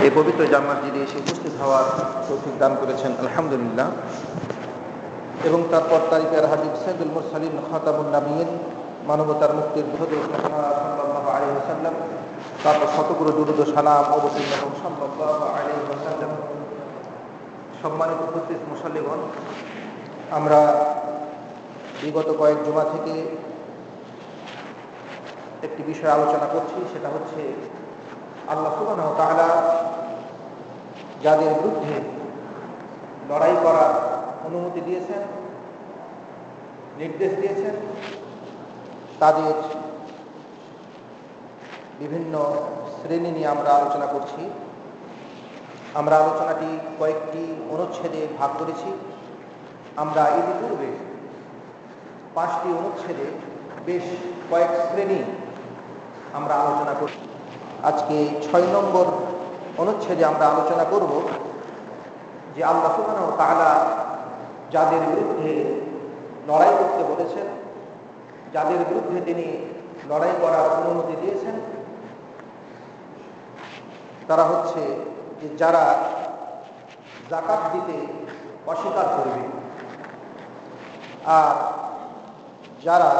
এই পবিত্র জামে মসজিদে এসে উপস্থিত হওয়ার তৌফিক দান করেছেন আলহামদুলিল্লাহ। এবং তারপর তারিখের হাবিব সাইয়্যিদুল মুরসালিন খাতামুন নবিয়্যিন মানবতার মুক্তির দূত সাল্লাল্লাহু আলাইহি ওয়াসাল্লাম, তারপর শতকোটি দুরূদ ও সালাম অবতীর্ণ হোক সাল্লাল্লাহু আলাইহি ওয়াসাল্লাম। সম্মানিত উপস্থিত মুসল্লিগণ, আমরা বিগত কয়েক জুমা থেকে একটি বিষয় আলোচনা করছি, সেটা হচ্ছে আল্লাহ সুবহানাহু ওয়া তাআলা যাদের বিরুদ্ধে লড়াই করার অনুমতি দিয়েছেন, নির্দেশ দিয়েছেন, তাদের বিভিন্ন শ্রেণী নিয়ে আমরা আলোচনা করছি। আমরা আলোচনাটি কয়েকটি অনুচ্ছেদে ভাগ করেছি। আমরা ইতিপূর্বে 5টি অনুচ্ছেদে বেশ কয়েক শ্রেণী আমরা আলোচনা করছি। আজকে 6 নম্বর অনুচ্ছেদে আমরা আলোচনা করব যে আল্লাহ সুবহানাহু ওয়া তাআলা যাদের বিরুদ্ধে লড়াই করতে বলেছেন, যাদের বিরুদ্ধে তিনি লড়াই করার অনুমতি দিয়েছেন, তারা হচ্ছে যে যারা যাকাত দিতে অস্বীকার করবে আর যারা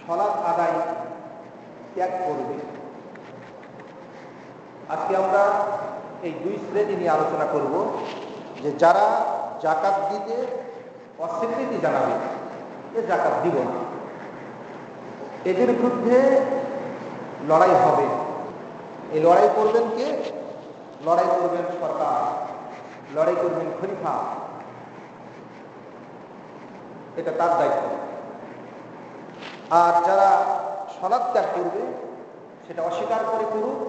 সালাত আদায় ত্যাগ করবে। আজকে আমরা এই 2 শ্রেণী নিয়ে আলোচনা করব যে যারা যাকাত দিতে অস্বীকৃতি জানাবে, এ যাকাত দিব না, এদের বিরুদ্ধে লড়াই হবে। এই লড়াই করবেন কে? লড়াই করবেন সরকার, লড়াই করবেন খলিফা, এটা তার দায়িত্ব। আর যারা সালাত ত্যাগ করবে সেটা অস্বীকার করে করুক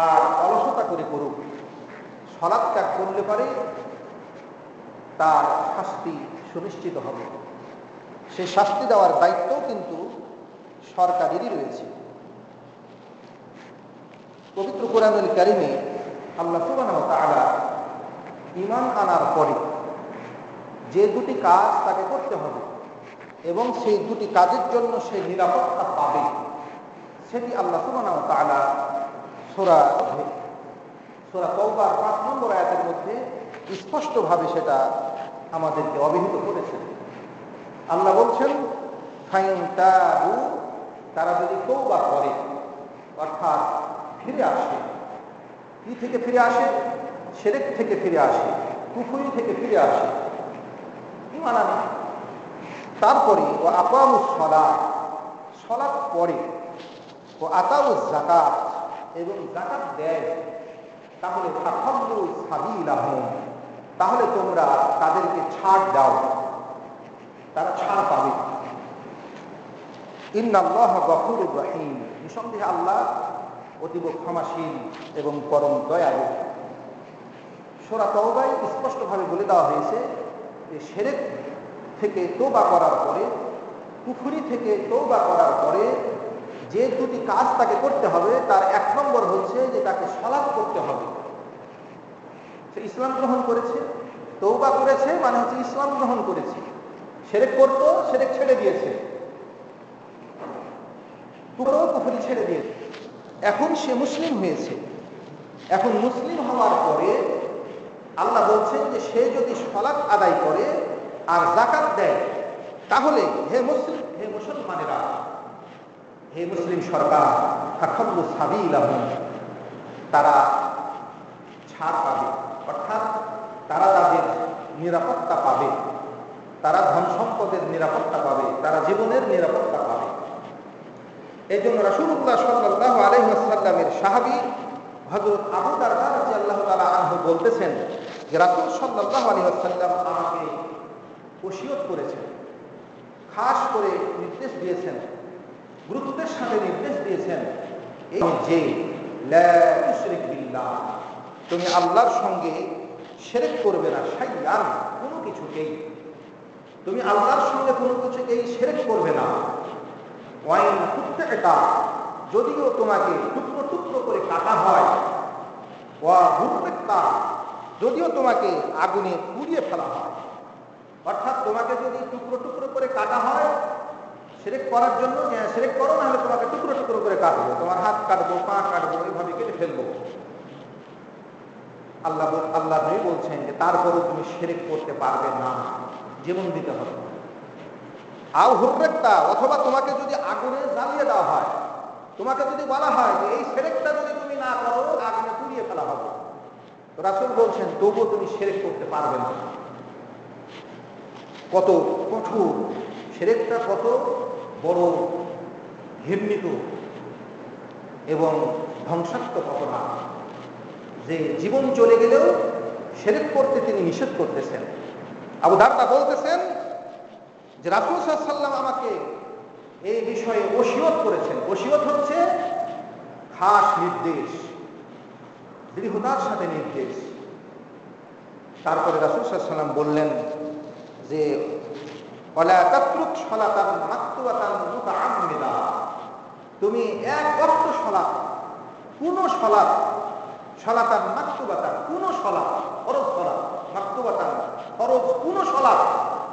আর অলসতা করে করুক, সালাত ত্যাগ করলে পারে তার শাস্তি সুনিশ্চিত হবে। সেই শাস্তি দেওয়ার দায়িত্ব কিন্তু সরকারেরই রয়েছে। পবিত্র কোরআনুল কারীমে আল্লাহ সুবহানাহু ওয়া তাআলা ঈমান আনার পরে যে 2টি কাজ তাকে করতে হবে এবং সেই 2টি কাজের জন্য সে নিরাপত্তা পাবে, সেটি আল্লাহ সুবহানাহু ওয়া তাআলা সূরা তাওবার 5 নম্বর আয়াতের মধ্যে স্পষ্টভাবে সেটা আমাদেরকে অবহিত করেছেন। আল্লাহ বলছেন, ফাইন তাবু, তারা যদি তওবা করে, অর্থাৎ ফিরে আসে। কি থেকে ফিরে আসে? শিরক থেকে ফিরে আসে, কুফরি থেকে ফিরে আসে, ঈমান আনে। তারপরে ও আকামুস সালাত, সালাত পড়ে, ও আতাউজ যাকাত, এবং যাকাত দেয়, তাহলে ফাখাল্লু সাবিলাহুম, তাহলে তোমরা তাদেরকে ছাড় দাও, তারা ছাড় পাবে। ইন্নাল্লাহা গফুরুর রহিম, নিঃসন্দেহে আল্লাহ অতীব ক্ষমাশীল এবং পরম দয়ালু। সূরা তাওবায় স্পষ্টভাবে বলে দেওয়া হয়েছে যে শিরক থেকে তওবা করার পরে, কুফরি থেকে তওবা করার পরে যে 2টি কাজ তাকে করতে হবে, তার 1 নম্বর হচ্ছে যে তাকে সালাত করতে হবে। সে ইসলাম গ্রহণ করেছে, তওবা করেছে, মানে হচ্ছে ইসলাম গ্রহণ করেছে। শিরক করতো, শিরক ছেড়ে দিয়েছে, কুফরি ছেড়ে দিয়েছে, এখন সে মুসলিম হয়েছে। এখন মুসলিম হওয়ার পরে আল্লাহ বলছেন যে সে যদি সালাত আদায় করে আর যাকাত দেয়, তাহলে হে মুসলমানেরা, হে মুসলিম সরকার, ফাখাল্লু সাবিলাহুম, তারা ছাড় পাবে, অর্থাৎ তারা তাদের নিরাপত্তা পাবে, তারা ধন সম্পদের নিরাপত্তা পাবে, তারা জীবনের নিরাপত্তা পাবে। এই জন্য রাসূলুল্লাহ সাল্লাল্লাহু আলাইহি ওয়াসাল্লামের সাহাবী হযরত আবু দারদা রাদিয়াল্লাহু তাআলা আনহু বলতেছেন যে রাসূল সাল্লাল্লাহু আলাইহি ওয়াসাল্লাম আমাকে ওসিয়ত করেছেন, খাস করে নির্দেশ দিয়েছেন, গুরুত্বের সাথে নির্দেশ দিয়েছেন, এই যে লা তুশরিক বিল্লাহ, তুমি আল্লাহর সঙ্গে শিরক করবে না, শাইআন, কোনো কিছুকেই তুমি আল্লাহর সঙ্গে কোনো কিছুকেই শিরক করবে না। ওয়াইন কুত্তাকা, যদিও তোমাকে টুকরো টুকরো করে কাটা হয়, ওয়া হুররিকা, যদিও তোমাকে আগুনে পুড়িয়ে ফেলা হয়, অর্থাৎ তোমাকে যদি টুকরো টুকরো করে কাটা হয়, শিরক করার জন্য যে শিরক করো না হলে তোমাকে টুকরো টুকরো করে কাটবো, তোমার হাত কাটবো, পা কাটবো, এইভাবে কেটে ফেলবো। আল্লাহ নবী বলছেন যে তারপরও তুমি শিরক করতে পারবে না, জীবন দিতে হবে। আও হুররাক্তা, অথবা তোমাকে যদি আগুনে জ্বালিয়ে দেওয়া হয়, তোমাকে যদি বলা হয় যে এই শিরকটা যদি তুমি না করো আগুনে পুড়িয়ে ফেলা হবে, তো রাসূল বলছেন তবুও তুমি শিরক করতে পারবে না। কত কঠোর শিরকটা, কত বড় ঘৃণিত এবং ধ্বংসাত্মক অপরাধ, যে জীবন চলে গেলেও শিরক করতে তিনি নিষেধ করতেছেন। আবু দারদা বলতেছেন যে রাসূল সাল্লাল্লাহু আলাইহি ওয়াসাল্লাম আমাকে এই বিষয়ে ওসিয়ত করেছেন। ওসিয়ত হচ্ছে খাস নির্দেশ, দৃঢ়তার সাথে নির্দেশ। তারপরে রাসূল সাল্লাল্লাহু আলাইহি ওয়াসাল্লাম বললেন যে ওয়ালা তাতরুক সালাতান মাকতুবাতান মুতাআম্মিদা, তুমি এক ওয়াক্ত সালাত, কোন সালাত, সালাতান মাকতুবাতান, কোন সালাত, ফরজ সালাত, মাকতুবাতান ফরজ কোন সালাত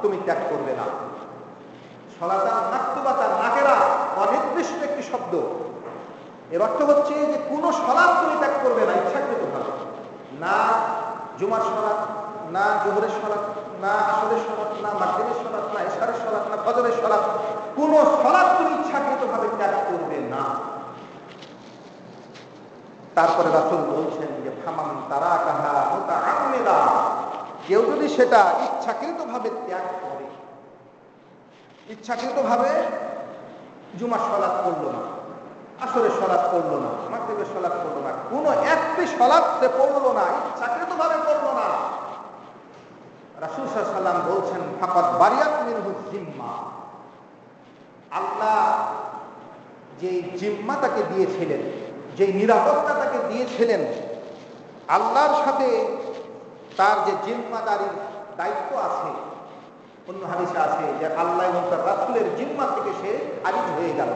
তুমি ত্যাগ করবে না। সালাতান মাকতুবাতান নাকেরা, অনির্দিষ্ট একটি শব্দ। এর অর্থ হচ্ছে যে কোন সালাত তুমি ত্যাগ করবে না ইচ্ছাকৃতভাবে, না জুমার সালাত, না জোহরের সালাত, না আসরের সালাত, না মাগরিবের সালাত, না ইশারের সালাত, না ফজরের সালাত, কোন সালাত তুমি ইচ্ছাকৃতভাবে ত্যাগ করবে না। তারপরে রাসূল বলছেন যে ফামান তারাকাহা মুতাআম্মিদা, কেউ যদি সেটা ইচ্ছাকৃতভাবে ত্যাগ করে, ইচ্ছাকৃতভাবে জুমার সালাত করলো না, আসরের সালাত করলো না, মাগরিবের সালাত করলো না, কোন একটি সালাত সে পড়লো না, ইচ্ছাকৃতভাবে করলো না, রাসূল সাল্লাল্লাহু আলাইহি ওয়াসাল্লাম বলছেন ফাকাদ বারিয়াত মিনহু জিম্মা, আল্লাহ যে জিম্মা তাকে দিয়েছিলেন, যে নিরাপত্তা তাকে দিয়েছিলেন, আল্লাহর সাথে তার যে জিম্মাদারির দায়িত্ব আছে, অন্য হাদিসে আছে যে আল্লাহ এবং তার রাসূলের জিম্মা থেকে সে আরিজ হয়ে গেল।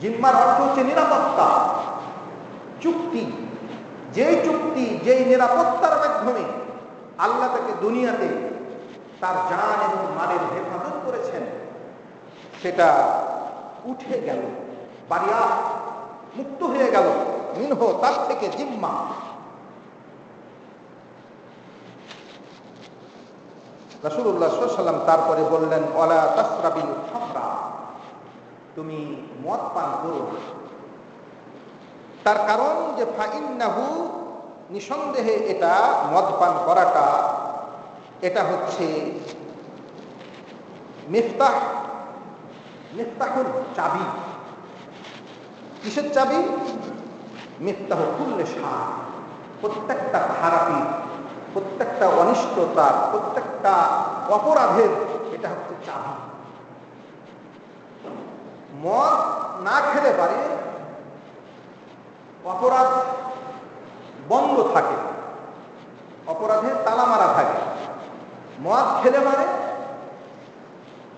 জিম্মার অর্থ হচ্ছে নিরাপত্তা, চুক্তি। যেই চুক্তি, যেই নিরাপত্তার মাধ্যমে আল্লাহ তাকে দুনিয়াতে তার জান এবং মালের হেফাজত করেছেন, সেটা উঠে গেল, বারিয়া, মুক্ত হয়ে গেল মিনহু, তার থেকে, জিম্মা। রাসূলুল্লাহ সাল্লাল্লাহু আলাইহি ওয়াসাল্লাম তারপরে বললেন ওয়ালা তাসরাবিল খামরা, তুমি মদ পান করো না। তার কারণ যে ফাইন্নাহু, নিঃসন্দেহে এটা মদ পান করাটা, এটা হচ্ছে মিফতাহ, মিফতাহুল চাবি। কিসের চাবি? মিফতাহ কুল্লি শার, প্রত্যেকটা খারাপি, প্রত্যেকটা অনিষ্টতার, প্রত্যেকটা অপরাধের এটা হচ্ছে চাবি। মদ না খেলে পারে অপরাধ বন্ধ থাকে, অপরাধের তালা মারা থাকে। মদ খেলে মানে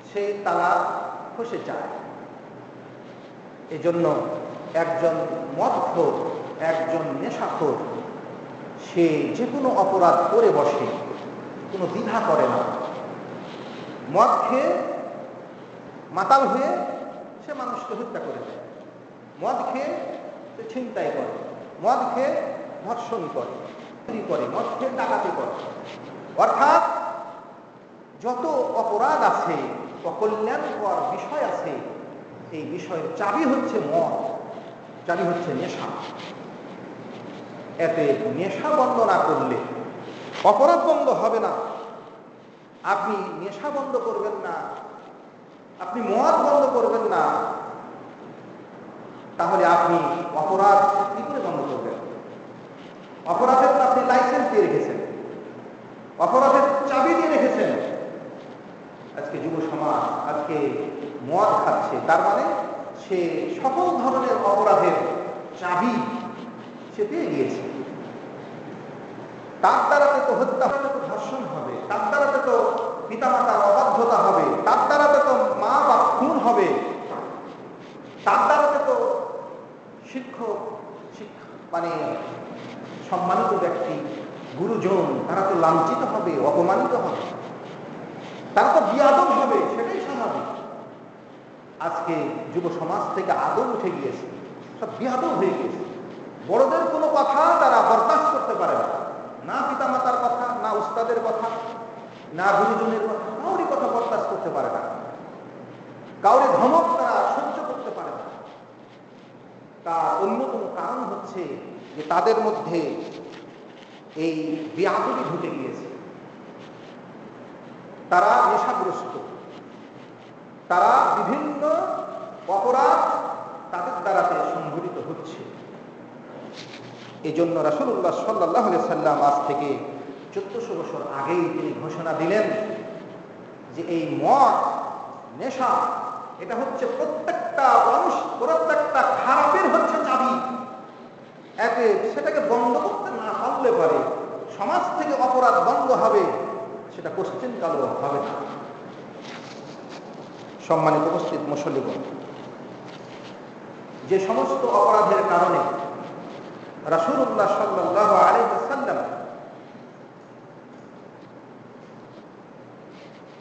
সেই তালা খসে যায়। এজন্য একজন মদখোর, একজন নেশাখোর, সে যে কোনো অপরাধ করে বসে, কোনো দ্বিধা করে না। মদ খেয়ে মাতাল হয়ে সে মানুষকে হত্যা করে দেয়, মদ খেয়ে সে ছিনতাই করে, মদ খেয়ে ধর্ষণ করে, চুরি করে, মদ খেয়ে ডাকাতি করে। অর্থাৎ যত অপরাধ আছে, অকল্যাণকর বিষয় আছে, এই বিষয়ের চাবি হচ্ছে মদ, চাবি হচ্ছে নেশা। এতে নেশা বন্ধ না করলে অপরাধ বন্ধ হবে না। আপনি নেশা বন্ধ করবেন না, আপনি মদ বন্ধ করবেন না, তাহলে আপনি অপরাধ কি করে বন্ধ করবেন? অপরাধের তো আপনি লাইসেন্স দিয়ে রেখেছেন, অপরাধের চাবি দিয়ে রেখেছেন। আজকে যুব সমাজ আজকে মদ খাচ্ছে, তার মানে সে সকল ধরনের অপরাধের চাবি সে পেয়ে গিয়েছে। তার দ্বারাতে তো হত্যা হবে, তো ধর্ষণ হবে, তার দ্বারাতে তো পিতামাতার অবাধ্যতা হবে, তার দ্বারাতে তো মা বা খুন হবে, তার দ্বারাতে তো শিক্ষক, মানে সম্মানিত ব্যক্তি, গুরুজন, তারা তো লাঞ্ছিত হবে, অপমানিত হবে, তারা তো বিয়াদব হবে, সেটাই স্বাভাবিক। আজকে যুব সমাজ থেকে আদব উঠে গিয়েছে, সব বিয়াদব হয়ে গিয়েছে। বড়দের কোনো কথা তারা বরদাস্ত করতে পারে না, না পিতামাতার কথা, না উস্তাদের কথা, না গুরুজনের কথা, কাউরি কথা বরদাস্ত করতে পারে না, কাউরি ধমক তারা সহ্য করতে পারে না। তার অন্যতম কারণ হচ্ছে যে তাদের মধ্যে এই বিয়াদবি ঢুকে গিয়েছে। তারা নেশাগ্রস্ত, তারা বিভিন্ন অপরাধ তাদের দ্বারাতে সংঘটিত হচ্ছে। এই জন্য রাসূলুল্লাহ সাল্লাল্লাহু আলাইহি সাল্লাম আজ থেকে 1400 বছর আগেই তিনি ঘোষণা দিলেন যে এই মদ, নেশা, এটা হচ্ছে প্রত্যেকটা মানুষ, প্রত্যেকটা খারাপের হচ্ছে চাবি। এতে সেটাকে বন্ধ করতে না পারলে পারে সমাজ থেকে অপরাধ বন্ধ হবে, সেটা কোশ্চেন কালও হবে না। সম্মানিত উপস্থিত মুসল্লিগণ, যে সমস্ত অপরাধের কারণে রাসূলুল্লাহ সাল্লাল্লাহু আলাইহি ওয়াসাল্লাম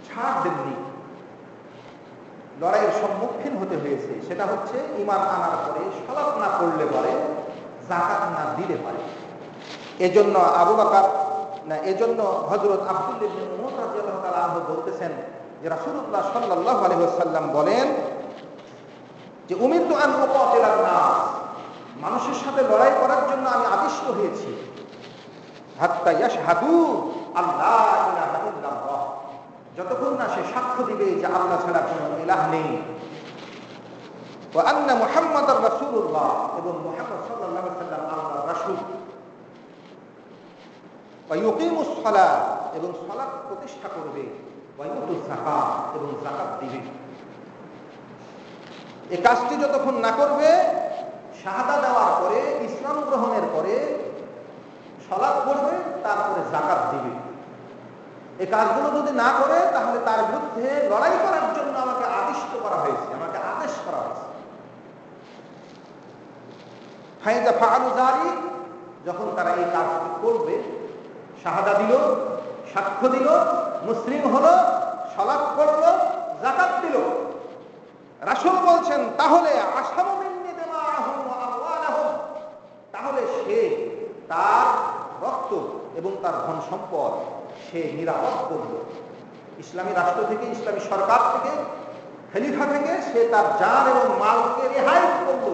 ছাড় দেননি, লড়াইয়ের সম্মুখীন হতে হয়েছে, সেটা হচ্ছে ঈমান আনার পরে সালাত না পড়লে পারে, যাকাত না দিলে পারে। এজন্য এজন্য হযরত আব্দুল্লাহ ইবনে উমর রাদিয়াল্লাহু তাআলা আনহু বলতেছেন যে রাসূলুল্লাহ সাল্লাল্লাহু আলাইহি ওয়াসাল্লাম বলেন যে উমিরতু আন উকাতিলান নাস, মানুষের সাথে লড়াই করার জন্য আমি আদিষ্ট হয়েছি, হাত্তা ইয়াশহাদু আল্লা ইলাহা ইল্লাল্লাহ, যতক্ষণ না সে সাক্ষ্য দিবে যে আল্লাহ ছাড়া কোনো ইলাহ নেই, ওয়া আন্না মুহাম্মাদার রাসূলুল্লাহ, এবং মুহাম্মদ সাল্লাল্লাহু আলাইহি ওয়াসাল্লাম আল্লাহর রাসূল, ওয়া ইউকিমুস সালাহ, এবং সালাত প্রতিষ্ঠা করবে, ওয়া ইউতুজ যাকাত, এবং যাকাত দিবে। এই কাজটি যতক্ষণ না করবে, শাহাদা দেওয়ার পরে, ইসলাম গ্রহণের পরে সালাত পড়বে, তারপরে যাকাত দিবে, এই কাজগুলো যদি না করে তাহলে তার বিরুদ্ধে লড়াই করার জন্য আমাকে আদিষ্ট করা হয়েছে, আমাকে আদেশ করা হয়েছে। ফাইদা ফাআলু যালিক, যখন তারা এই কাজটি করবে, শাহাদা দিল, সাক্ষ্য দিল, মুসলিম হলো, সালাত পড়লো, যাকাত দিল, রাসূল বলছেন তাহলে আসামু মিন্নি দিমাআহুম ওয়া আমওয়ালাহুম, তাহলে সে তার রক্ত এবং তার ধন সম্পদ সে নিরাপদ করল। ইসলামী রাষ্ট্র থেকে, ইসলামী সরকার থেকে, খলিফা থেকে সে তার জান এবং মালকে রেহাই করল।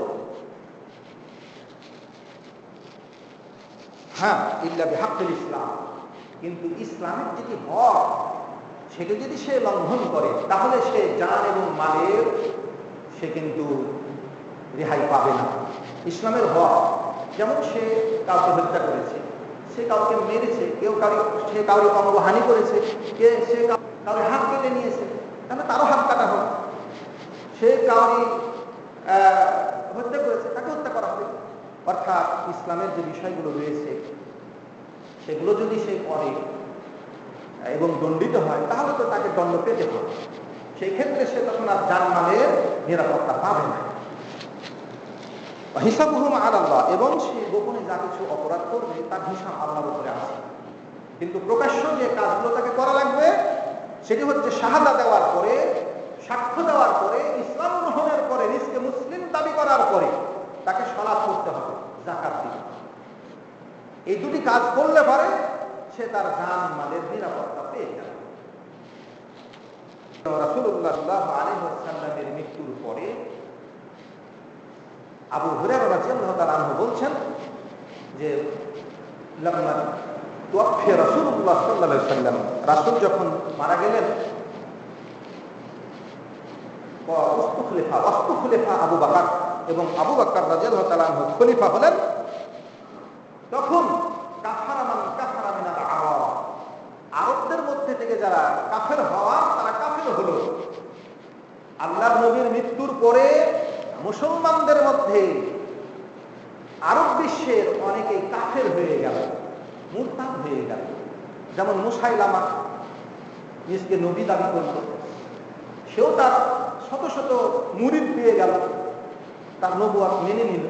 হ্যাঁ, ইল্লা বিহাক্কিল ইসলাম, কিন্তু ইসলামের যেটি হক সেটা যদি সে লঙ্ঘন করে তাহলে সে জান এবং মালের সে কিন্তু রেহাই পাবে না। ইসলামের হক, যেমন সে কাউকে হত্যা করেছে, সে কাউকে মেরেছে, সে কাউকে অঙ্গহানি করেছে, সে কাউকে হাত কেটে নিয়েছে, তাহলে তারও হাত কাটা হবে। সে কাউকে হত্যা করেছে, তাকে হত্যা করা হবে। অর্থাৎ ইসলামের যে বিষয়গুলো রয়েছে সেগুলো যদি সে করে এবং দণ্ডিত হয় তাহলে তো তাকে দণ্ড পেতে হবে। সেই ক্ষেত্রে সে তখন আর জানমালের নিরাপত্তা পাবে না। হিসাবুহুম আলাল্লাহ, এবং সে গোপনে যা কিছু অপরাধ করবে তার হিসাব আল্লাহর উপরে আছে। কিন্তু প্রকাশ্য যে কাজগুলো তাকে করা লাগবে সেটি হচ্ছে শাহাদা দেওয়ার পরে, সাক্ষ্য দেওয়ার পরে, ইসলাম গ্রহণের পরে, নিজকে মুসলিম দাবি করার পরে তাকে সালাত করতে হবে, যাকাত দিতে হবে। এই দুটি কাজ করলে পারে সে তার জান মালের নিরাপত্তা পেয়ে যাবে। রাসূলুল্লাহ সাল্লাল্লাহু আলাইহি ওয়াসাল্লামের মৃত্যুর পরে আবু হুরায়রা রাদিয়াল্লাহু তাআলা আনহু বলছেন যে লাম্মা তুওয়াফিয়া রাসূলুল্লাহ সাল্লাল্লাহু আলাইহি ওয়াসাল্লাম, রাসূল যখন মারা গেলেন, খলিফা আবু বকর, এবং আবু বকর রাদিয়াল্লাহু তাআলা আনহু খলিফা হলেন, তখন কাফারা মান কাফারা মিনাল আরব, আরবদের মধ্যে থেকে যারা কাফের হওয়া তারা কাফের হলো। আল্লাহর নবীর মৃত্যুর পরে মুসলমানদের মধ্যে আরব বিশ্বের অনেকেই কাফের হয়ে গেল, মুরতাদ হয়ে গেল। যেমন মুসাইলামা নিজকে নবী দাবি করল, সেও তার শত শত মুরিদ পেয়ে গেল, তার নবুয়ত মেনে নিল,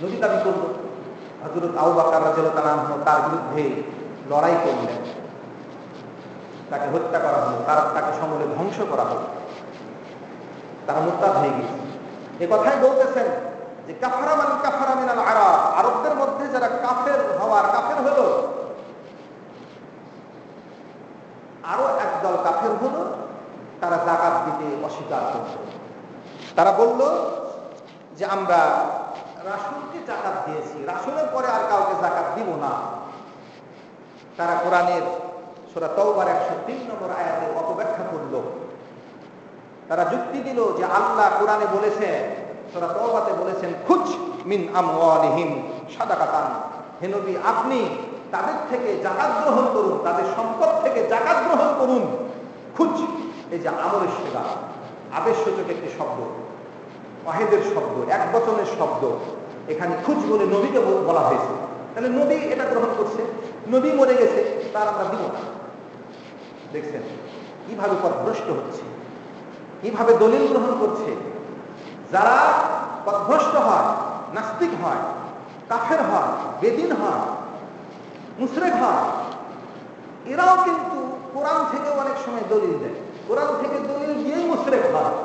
নবী দাবি করল। হযরত আবু বকর রাদিয়াল্লাহু তাআলা আনহু তার বিরুদ্ধে লড়াই করলেন, তাকে হত্যা করা হলো, তাকে সমূলে ধ্বংস করা হলো। তারা মুরতাদ হয়ে গেছে। এ কথাই বলতেছেন যে কাফারা মান কাফারা মিনাল আরব, আরবদের মধ্যে যারা কাফের হলো, আরো একদল কাফের হলো, তারা যাকাত দিতে অস্বীকার করল। তারা বলল যে আমরা রাসূলকে যাকাত দিয়েছি, রাসূলের পরে আর কাউকে যাকাত দিব না। তারা কোরআনের সূরা তাওবার 103 নম্বর আয়াতের অপব্যাখ্যা করল। তারা যুক্তি দিল যে আল্লাহ কোরআনে বলেছেন, সূরা তাওবাতে বলেছেন, খুজ মিন আমওয়ালিহিম সাদাকাতান, হে নবী আপনি তাদের থেকে যাকাত গ্রহণ করুন, তাদের সম্পদ থেকে যাকাত গ্রহণ করুন। খুজ, এই যে আমলের সেবা, আবেশসূচক একটি শব্দ, ওয়াহিদের শব্দ, এক বচনের শব্দ। এখানে খুজ বলে নবীকে বলা হয়েছে। তাহলে নবী এটা গ্রহণ করছে, নবী মরে গেছে, তার আমরা দিব না। দেখছেন কিভাবে পথভ্রষ্ট হচ্ছে, কিভাবে দলিল গ্রহণ করছে। যারা পথভ্রষ্ট হয়, নাস্তিক হয়, কাফের হয়, বেদিন হয়, মুশরিক হয়, এরাও কিন্তু কোরআন থেকে অনেক সময় দলিল দেয়। কোরআন থেকে দলিল দিয়েই মুশরিক হয়,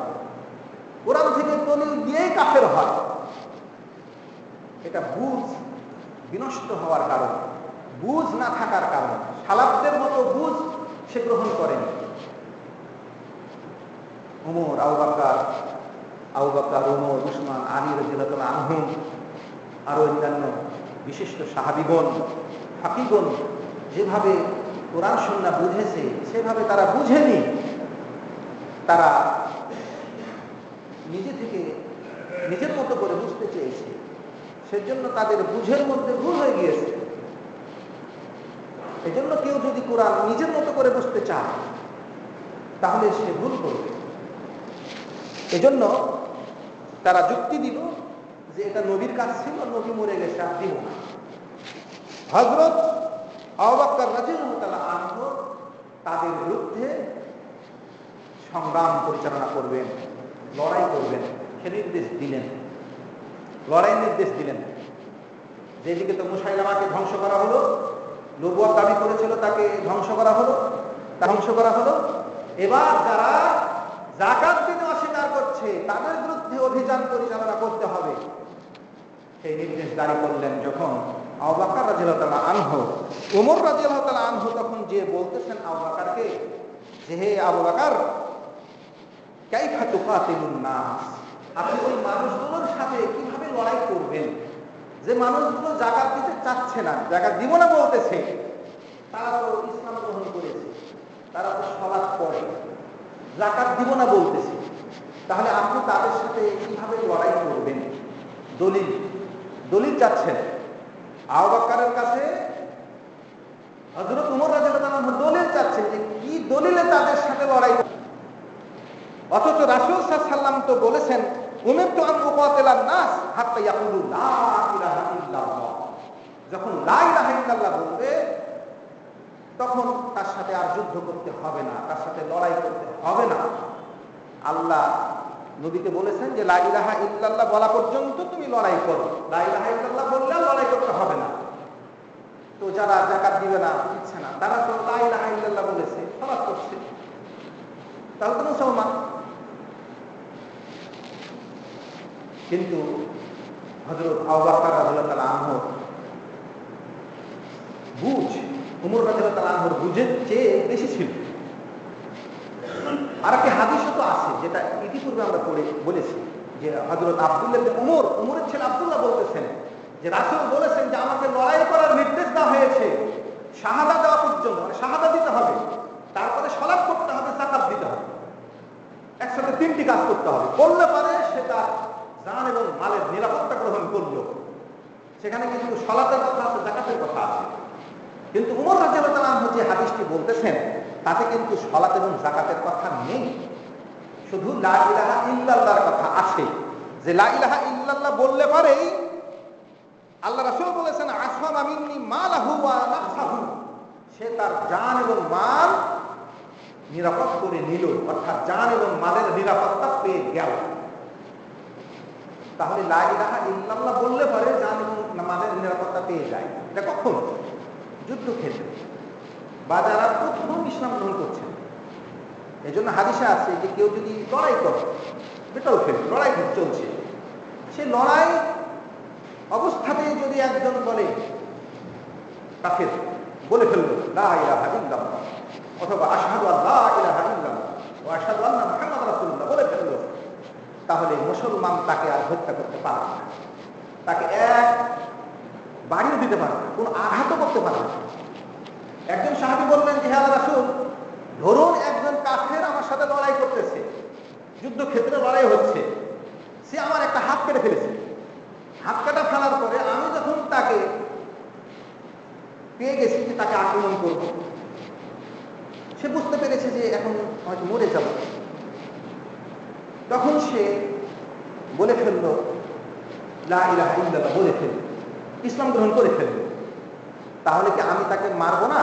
কোরআন থেকে দলিল দিয়েই কাফের হয়। এটা বুঝ বিনষ্ট হওয়ার কারণ, বুঝ না থাকার কারণ। সালাফদের মতো বুঝ সে গ্রহণ করেনি। ওমর, আবু বকর, ওমর, উসমান, আলী রাদিয়াল্লাহু আনহুম, আরো অন্যান্য বিশিষ্ট সাহাবীগণ, ফাকিহগণ যেভাবে কোরআন সুন্নাহ বুঝেছে সেভাবে তারা বুঝেনি। তারা নিজে থেকে নিজের মতো করে বুঝতে চেয়েছে, সেজন্য তাদের বুঝের মধ্যে ভুল হয়ে গিয়েছে। এজন্য কেউ যদি কোরআন নিজের মতো করে বুঝতে চায় তাহলে সে ভুল করবে। এজন্য তারা যুক্তি দিল যে এটা নবীর কাজ ছিল, নবী মরে গেছে, আর দিব না। হযরত আবু বকর রাদিয়াল্লাহু তাআলা আনহু তাদের বিরুদ্ধে সংগ্রাম পরিচালনা করবেন, লড়াই করবেন, সে নির্দেশ দিলেন, লড়াইয়ের নির্দেশ দিলেন। যেদিকে তো মুসাইলামাকে ধ্বংস করা হলো, নবুয়ত দাবি করেছিল তাকে ধ্বংস করা হলো, এবার যারা যাকাত দিতে অস্বীকার করছে তাদের বিরুদ্ধে অভিযান পরিচালনা করতে হবে। সেই নির্দেশ জারি করলেন যখন আবু বকর রাদিয়াল্লাহু তাআলা আনহু, ওমর রাদিয়াল্লাহু তাআলা আনহু তখন যে বলতেছেন আবু বকরকে যে হে আবু বকর, কাইফা তুকাতিলুন নাস, আপনি ওই মানুষগুলোর সাথে কিভাবে লড়াই করবেন যে মানুষগুলো যাকাত দিতে চাচ্ছে না, যাকাত দিব না বলতেছে। তারা তো ইসলাম গ্রহণ করেছে, তারা তো সালাত পড়ে, যাকাত দিব না বলতেছে, তাহলে আপনি তাদের সাথে কিভাবে লড়াই করবেন? দলিল চাচ্ছেন। আবু বকরের কাছে হযরত ওমর রাদিয়াল্লাহু আনহু দলিল চাচ্ছেন যে কি দলিলে তাদের সাথে লড়াই করবেন। অথচ রাসূল সাল্লাল্লাহু আলাইহি ওয়াসাল্লাম তো বলেছেন, উমিরতু আন উকাতিলান নাস হাত্তা ইয়াকুলু লা ইলাহা ইল্লাল্লাহ। যখন লা ইলাহা ইল্লাল্লাহ বলবে তখন তার সাথে আর যুদ্ধ করতে হবে না, তার সাথে লড়াই করতে হবে না। আল্লাহ নবীকে বলেছেন যে লা ইলাহা ইল্লাল্লাহ বলা পর্যন্ত তুমি লড়াই করো, লা ইলাহা ইল্লাল্লাহ বললে লড়াই করতে হবে না। তো যারা যাকাত দিবে না, দিচ্ছে না, তারা তো লা ইলাহা ইল্লাল্লাহ বলেছে, সালাত করছে, তাহলে তো মুসলমান। কিন্তু হযরত আবু বকর রাদিয়াল্লাহু তাআলা আনহু বুঝ ওমর রাদিয়াল্লাহু তাআলা আনহুর বুঝের চেয়ে বেশি ছিল। আর একটি হাদিসও তো আছে যেটা ইতিপূর্বে আমরা বলেছি যে হযরত আব্দুল্লাহ ইবনে ওমরের ছেলে আব্দুল্লাহ বলতেছেন যে রাসূল বলেছেন যে আমাকে লড়াই করার নির্দেশ দেওয়া হয়েছে শাহাদা দেওয়া পর্যন্ত, মানে শাহাদা দিতে হবে, তারপরে সালাত করতে হবে, যাকাত দিতে হবে, একসাথে তিনটি কাজ করতে হবে। করলে পারে সে তার জান এবং মালের নিরাপত্তা গ্রহণ করলো। সেখানে কিন্তু সালাতের কথা আছে, যাকাতের কথা আছে। কিন্তু ওমর রাদিয়াল্লাহু তাআলা আনহু যে হাদিসটি বলতেছেন তাতে কিন্তু সালাত এবং যাকাতের কথা নেই, শুধু লা ইলাহা ইল্লাল্লাহর কথা আছে। যে লা ইলাহা ইল্লাল্লাহ বললে পারেই আল্লাহ রাসূল বলেছেন আসামা মিন্নি মালাহু ওয়া নাফসাহু, সে তার জান এবং মাল নিরাপদ করে নিল, অর্থাৎ জান এবং মালের নিরাপত্তা পেয়ে গেল। তাহলে লা ইলাহা ইল্লাল্লাহ বললে পারে জান এবং মালের নিরাপত্তা পেয়ে যায়। এটা কখন? যুদ্ধক্ষেত্রে বা যারা প্রথম ইসলাম গ্রহণ করছেন। এই জন্য হাদিসে আছে যে কেউ যদি লড়াই করে, বেটল ফিল্ড, লড়াই চলছে। সে লড়াই অবস্থাতেই যদি একজন বলে কাফের, বলে ফেলল লা ইলাহা ইল্লাল্লাহ অথবা আশহাদু আল্লা ইলাহা ইল্লাল্লাহ ওয়া আশহাদু আন্না মুহাম্মাদার রাসূলুল্লাহ বলে ফেলল, তাহলে মুসলমান তাকে আর হত্যা করতে পারবে না, তাকে এক বাড়িও দিতে পারবে না, কোনো আঘাতও করতে পারবে না। একজন সাহাবী বললেন যে হে আল্লাহর রাসূল, ধরুন একজন কাফের আমার সাথে লড়াই করতেছে, যুদ্ধক্ষেত্রে লড়াই হচ্ছে, সে আমার একটা হাত কেটে ফেলেছে। হাত কাটা ফেলার পরে আমি যখন তাকে পেয়ে গেছি যে তাকে আক্রমণ করব, সে বুঝতে পেরেছে যে এখন হয়তো মরে যাব, তখন সে বলে ফেলল লা ইলাহা ইল্লাল্লাহ, বলে ফেলল, ইসলাম গ্রহণ করে ফেলল। তাহলে কি আমি তাকে মারবো না?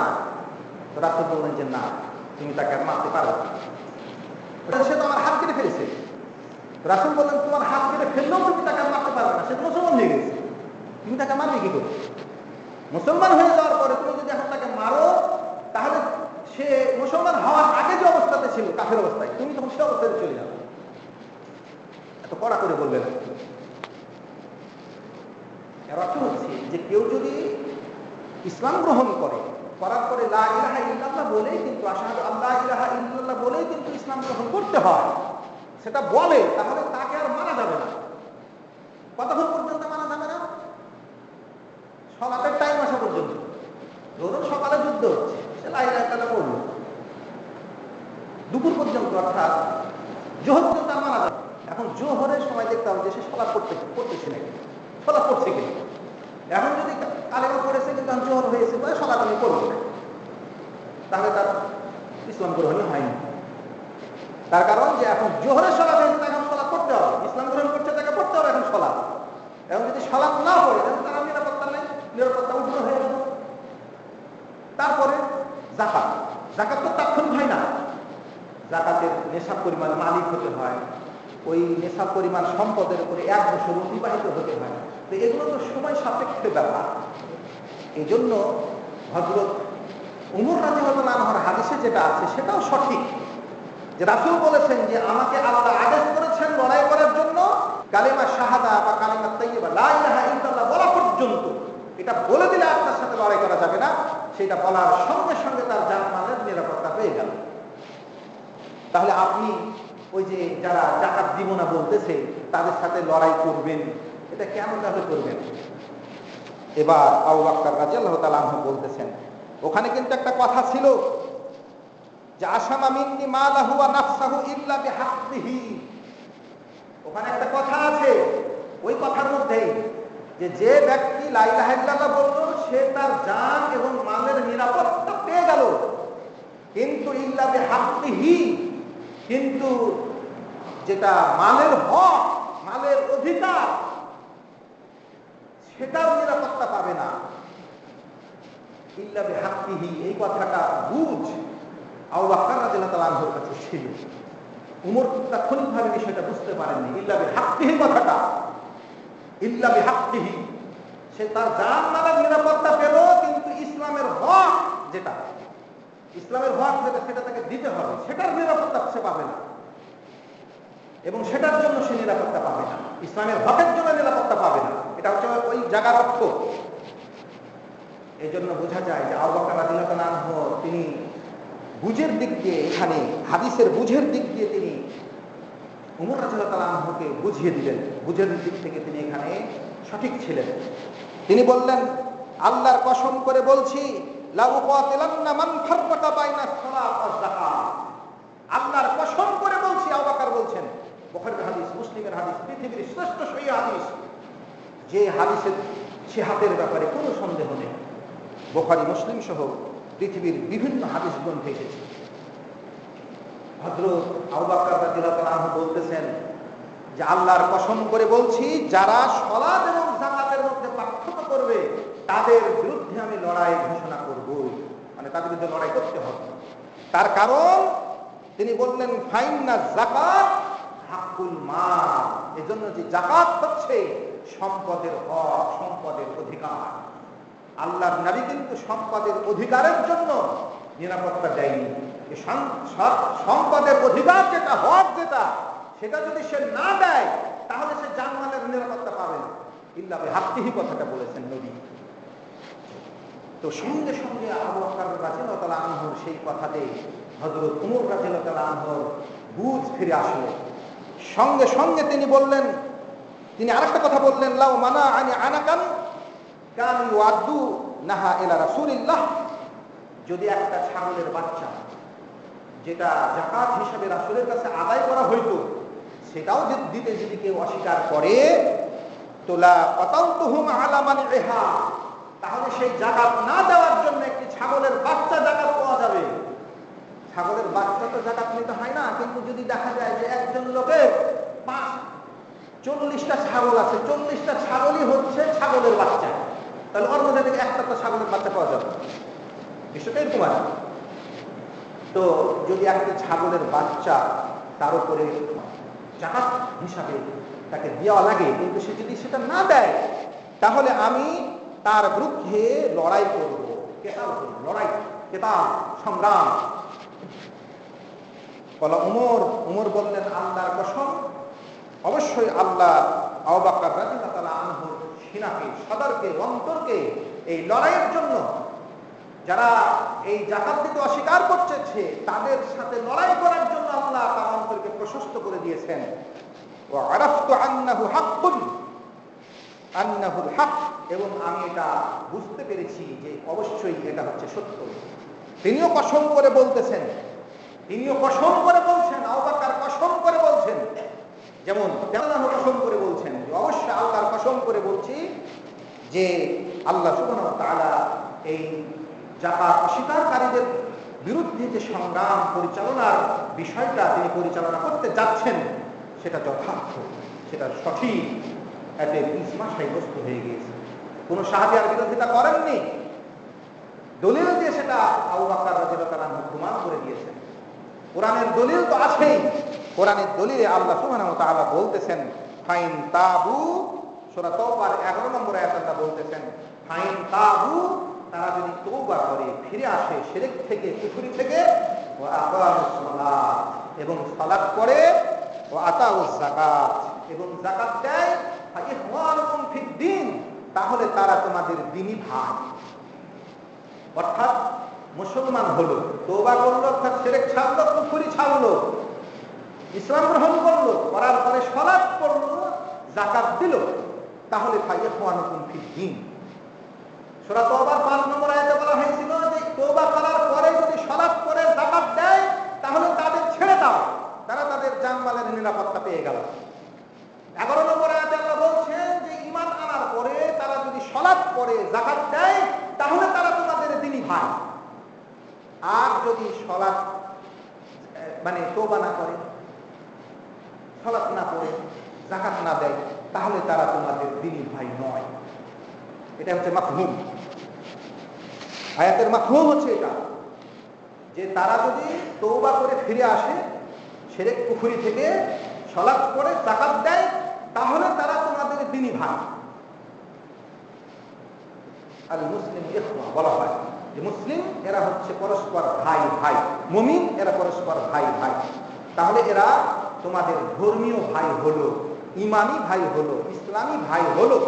তো রাসূল বললেন যে না, তুমি তাকে আর মারতে পারো না, সে তো আমার হাত কেটে ফেলেছে। রাসূল বললেন তোমার হাত কেটে ফেললেও তুমি তাকে আর মারতে পারবে না, সে তো মুসলমান হয়ে গেছে, তুমি তাকে মারবে কি করে? মুসলমান হয়ে যাওয়ার পরে তুমি যদি এখন তাকে মারো, তাহলে সে মুসলমান হওয়ার আগে যে অবস্থাতে ছিল কাফের অবস্থায়, তুমি তখন সে অবস্থায় চলে যাবে। এত কড়া করে বলবে না। এর অর্থ হচ্ছে যে কেউ যদি ইসলাম গ্রহণ করে, করার পরে লা ইলাহা ইল্লাল্লাহ বলেই কিন্তু, আশহাদু আল্লা ইলাহা ইল্লাল্লাহ বলেই কিন্তু ইসলাম গ্রহণ করতে হয়, সেটা বলে, তাহলে তাকে আর মানা যাবে না। কতক্ষণ পর্যন্ত মানা যাবে না? সলাতের টাইম আসা পর্যন্ত। ধরুন সকালে যুদ্ধ হচ্ছে, সে লা ইলাহা ইল্লাল্লাহ বলল, দুপুর পর্যন্ত, অর্থাৎ জোহর পর্যন্ত আর মানা যাবে। এখন জোহরের সময় দেখতে হবে যে সে সলাৎ করতেছে নাকি, সলাৎ করছে কিনা। এখন যদি কালেমা পড়েছে কিন্তু জোহর হয়েছে বলে সলাৎ আমি করবো না, তাহলে তার ইসলাম গ্রহণই হয়নি। তার কারণ যে এখন জোহরের সলাৎ হয়েছে, তাকে এখন সলাৎ করতে হবে, ইসলাম গ্রহণ করছে তাকে পড়তে হবে এখন সলাৎ। এখন যদি সলাৎ না পড়ে তাহলে তার নিরাপত্তা নেই, নিরাপত্তা উগ্র হয়ে গেল। তারপরে যাকাত, যাকাত তো তাৎক্ষণিক হয় না, যাকাতের নেশাব পরিমাণ মালিক হতে হয়, ওই নেশাব পরিমাণ সম্পদের উপরে 1 বছর অতিবাহিত হতে হয়। তো এগুলো তো সময় সাপেক্ষ ব্যাপার। এই জন্য হযরত উমর রাদিয়াল্লাহু আনহুর হাদিসে যেটা আছে সেটাও সঠিক, যে রাসূল বলেছেন যে আমাকে আল্লাহ আদেশ করেছেন লড়াই করার জন্য কালিমা শাহাদা বা কালিমা তাইয়্যিবা লা ইলাহা ইল্লাল্লাহ বলা পর্যন্ত। এটা বলে দিলে আপনার সাথে লড়াই করা যাবে না, সেটা বলার সঙ্গে সঙ্গে তার জানমালের নিরাপত্তা পেয়ে গেল। তাহলে আপনি ওই যে যারা যাকাত দিব না বলতেছে তাদের সাথে লড়াই করবেন, এটা কেন তাহলে করবেন? এবার আবু বকর রাদিয়াল্লাহু তাআলা আনহু বলতেছেন, ওখানে কিন্তু একটা কথা ছিল যে আসামা মিন্নি মালাহু ওয়া নাফসাহু ইল্লা বিহাক্কিহি। ওখানে একটা কথা আছে, ওই কথার মধ্যেই যে ব্যক্তি লা ইলাহা ইল্লাল্লাহ বলল সে তার জান এবং মালের নিরাপত্তা পেয়ে গেল, কিন্তু ইল্লা বিহাক্কিহি, কিন্তু যেটা মালের হক, মালের অধিকার, সেটার নিরাপত্তা পাবে না। ইল্লা বিহাক্কিহি, এই কথাটা বুঝ আবু বকর রাদিয়াল্লাহু তাআলা আনহুর কাছে ছিল। উমর তাৎক্ষণিকভাবে বিষয়টা বুঝতে পারেননি। ইল্লা বিহাক্কিহি কথাটা, ইল্লা বিহাক্কিহি, সে তার জান মালের নিরাপত্তা পেল, কিন্তু ইসলামের হক যেটা, ইসলামের হক যেটা, সেটা তাকে দিতে হবে, সেটার নিরাপত্তা সে পাবে না, এবং সেটার জন্য সে নিরাপত্তা পাবে না, ইসলামের হকের জন্য নিরাপত্তা পাবে না। এটা হচ্ছে ওই জায়গার অর্থ। এই জন্য বোঝা যায় যে আবু বকর রাদিয়াল্লাহু তাআলা আনহু তিনি বুঝের দিক দিয়ে, এখানে হাদিসের বুঝের দিক দিয়ে তিনি উমর রাদিয়াল্লাহু তাআলা আনহুকে বুঝিয়ে দিলেন, বুঝের দিক থেকে তিনি এখানে সঠিক ছিলেন। তিনি বললেন আল্লাহর কসম করে বলছি লা উকাতিলান্না মান ফাররাকা বাইনাস সালাত ওয়াজ যাকাত। আল্লাহর কসম করে বলছি, আবু বকর বলছেন, বুখারীর হাদিস, মুসলিমের হাদিস, পৃথিবীর শ্রেষ্ঠ সহিহ হাদিস, যে হাদিসের সিহাতের ব্যাপারে কোনো সন্দেহ নেই। বুখারী, মুসলিম সহ পৃথিবীর বিভিন্ন হাদিস গ্রন্থে এসেছে। হযরত আবু বকর রাদিয়াল্লাহু তাআলা আনহু বলতেছেন যে আল্লাহর কসম করে বলছি, যারা সালাত এবং যাকাতের মধ্যে পার্থক্য করবে তাদের বিরুদ্ধে আমি লড়াই ঘোষণা করব, মানে তাদের বিরুদ্ধে লড়াই করতে হবে। তার কারণ তিনি বললেন ফাইন্না যাকাত হাক্কুল মাল, এজন্য যে যাকাত হচ্ছে সম্পদের হক, সম্পদের অধিকার। আল্লাহর নবী কিন্তু সম্পদের অধিকারের জন্য নিরাপত্তা দেয়নি। সম্পদের অধিকার যেটা, হক যেটা, সেটা যদি সে না দেয় তাহলে সে জানমালের নিরাপত্তা পাবে না। ইল্লা বিহাক্কিহি কথাটা বলেছেন নবী। তো সঙ্গে সঙ্গে আবু বকর রাদিয়াল্লাহু তাআলা আনহুর সেই কথাতে হযরত ওমর রাদিয়াল্লাহু তাআলা আনহুর বুঝ ফিরে আসলো। সঙ্গে সঙ্গে তিনি বললেন, তিনি আরেকটা কথা বললেন, লাউ মানা আনি আনাকান কান ইউআদ্দু নাহা ইলা রাসূলিল্লাহ। যদি একটা ছাগলের বাচ্চা যেটা যাকাত হিসেবে রাসূলের কাছে আদায় করা হইতো সেটাও দিতে যদি কেউ অস্বীকার করে, তোলা কাতালতুহুম আলা মানইহা, তাহলে সেই যাকাত না দেওয়ার জন্য একটি ছাগলের বাচ্চা যাকাত পাওয়া যাবে। ছাগলের বাচ্চা তো যাকাত নিতে হয় না, কিন্তু যদি দেখা যায় যে একজন লোকের 40টা ছাগল আছে, 40টা ছাগলই হচ্ছে ছাগলের বাচ্চা, তাহলে ওর মধ্যে থেকে একটা তো ছাগলের বাচ্চা পাওয়া যাবে, বিষয়টা এরকম আছে। তো যদি একটা ছাগলের বাচ্চা তার উপরে যাকাত হিসাবে তাকে দেওয়া লাগে, কিন্তু সে যদি সেটা না দেয় তাহলে আমি তার বিরুদ্ধে লড়াই করব, কেতাল করব, লড়াই, কেতাল, সংগ্রাম। বলা উমর বললেন, আল্লাহর কসম, অবশ্যই আল্লাহ আবু বকর রাদিয়াল্লাহু তাআলা আনহুর সিনাকে, সদরকে, অন্তরকে এই লড়াইয়ের জন্য, যারা এই যাকাত দিতে অস্বীকার করছে তাদের সাথে লড়াই করার জন্য আল্লাহ তার অন্তরকে প্রশস্ত করে দিয়েছেন। ওয়া আরাফতু আন্নাহু হাক্কুন, আন্নাহুল হক, এবং আমি এটা বুঝতে পেরেছি যে অবশ্যই এটা হচ্ছে সত্য। তিনিও কসম করে বলতেছেন, তিনিও কসম করে বলছেন, আবু বকর কসম করে বলছেন, যেমন আল্লাহ কসম করে বলছেন যে অবশ্যই আল্লাহর কসম করে বলছি যে আল্লাহ সুবহানাহু ওয়া তাআলা এই যাকাত অস্বীকারীদের বিরুদ্ধে যে সংগ্রাম পরিচালনার বিষয়টা তিনি পরিচালনা করতে যাচ্ছেন সেটা যথার্থ, সেটা সঠিক, এতে ইজমা সাব্যস্ত হয়ে গিয়েছে। কোন সাহাবী আর বিরোধিতা করেননি, দলিল দিয়ে সেটা আবু বকর রাদিয়াল্লাহু তাআলা প্রমাণ করে দিয়েছেন। কোরআনের দলিল তো আছেই, কোরআনের দলিলে আল্লাহ সুবহানাহু ওয়া তাআলা বলতেছেন, ফাইন তাবু, সূরা তাওবার 11 নম্বর আয়াতে আল্লাহ বলতেছেন, ফাইন তাবু, তারা যদি তওবা করে, ফিরে আসে শিরক থেকে, কুফরি থেকে, ওয়া আকামুস সালাত, এবং সালাত করে, ওয়া আতাউজ যাকাত, এবং যাকাত দেয়, ফা ইখওয়ানুকুম ফিদ-দ্বীন, তাহলে তারা তোমাদের দ্বীনী ভাই। অর্থাৎ মুসলমান হলো, তওবা করলো, অর্থাৎ শিরক ছাড়লো, কুফরি ছাড়লো, ইসলাম গ্রহণ করলো, করার পরে সালাত পড়লো, যাকাত দিল, তাহলে ফা ইখওয়ানুকুম ফিদ-দ্বীন। সূরা তাওবার 5 নম্বর আয়াতে বলা হয়েছিল যে তওবা করার পরে যদি সালাত করে যাকাত দেয় তাহলে তাদের ছেড়ে দাও, তারা তাদের জানমালের নিরাপত্তা পেয়ে গেল। 11 নম্বর আয়াতে আল্লাহ বলছেন যে ঈমান আনার পরে তারা যদি সালাত পড়ে, যাকাত দেয়, তাহলে তারা তোমাদের দ্বীনী ভাই। আর যদি সালাত মানে তওবা না করে, সালাত না পড়ে, যাকাত না দেয়, তাহলে তারা তোমাদের দ্বীনী ভাই নয়। এটা হচ্ছে মাফহুম, আয়াতের মাফহুম হচ্ছে এটা, যে তারা যদি তওবা করে ফিরে আসে শিরক কুফরি থেকে, সালাত পড়ে, যাকাত দেয়, তাহলে তারা তোমাদের দ্বীনী ভাই। আল মুসলিম ইখওয়া বলা হয় যে মুসলিম এরা হচ্ছে পরস্পর ভাই ভাই, মুমিন এরা পরস্পর ভাই ভাই। তাহলে এরা তোমাদের ধর্মীয় ভাই হলো, ঈমানি ভাই হলো, ইসলামী ভাই হলো।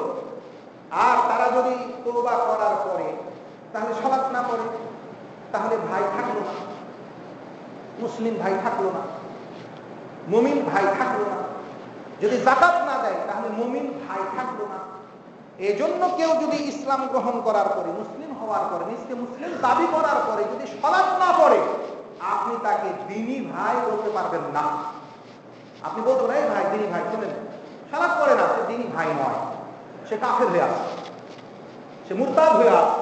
আর তারা যদি তওবা করার পরে তাহলে সালাত না পড়ে, তাহলে ভাই থাকলো না, মুসলিম ভাই থাকলো না, মুমিন ভাই থাকলো না। যদি যাকাত না দেয় তাহলে মুমিন ভাই থাকলো না। এজন্য কেউ যদি ইসলাম গ্রহণ করার পরে, মুসলিম হওয়ার পরে, নিজকে মুসলিম দাবি করার পরে যদি সালাত না পড়ে, আপনি তাকে দ্বীনী ভাই বলতে পারবেন না। আপনি বলবেন, এই ভাই, দ্বীনী ভাই, শুনেন, সালাত পড়ে না, সে দ্বীনী ভাই নয়, সে কাফের হয়ে আছে, সে মুরতাদ হয়ে আছে,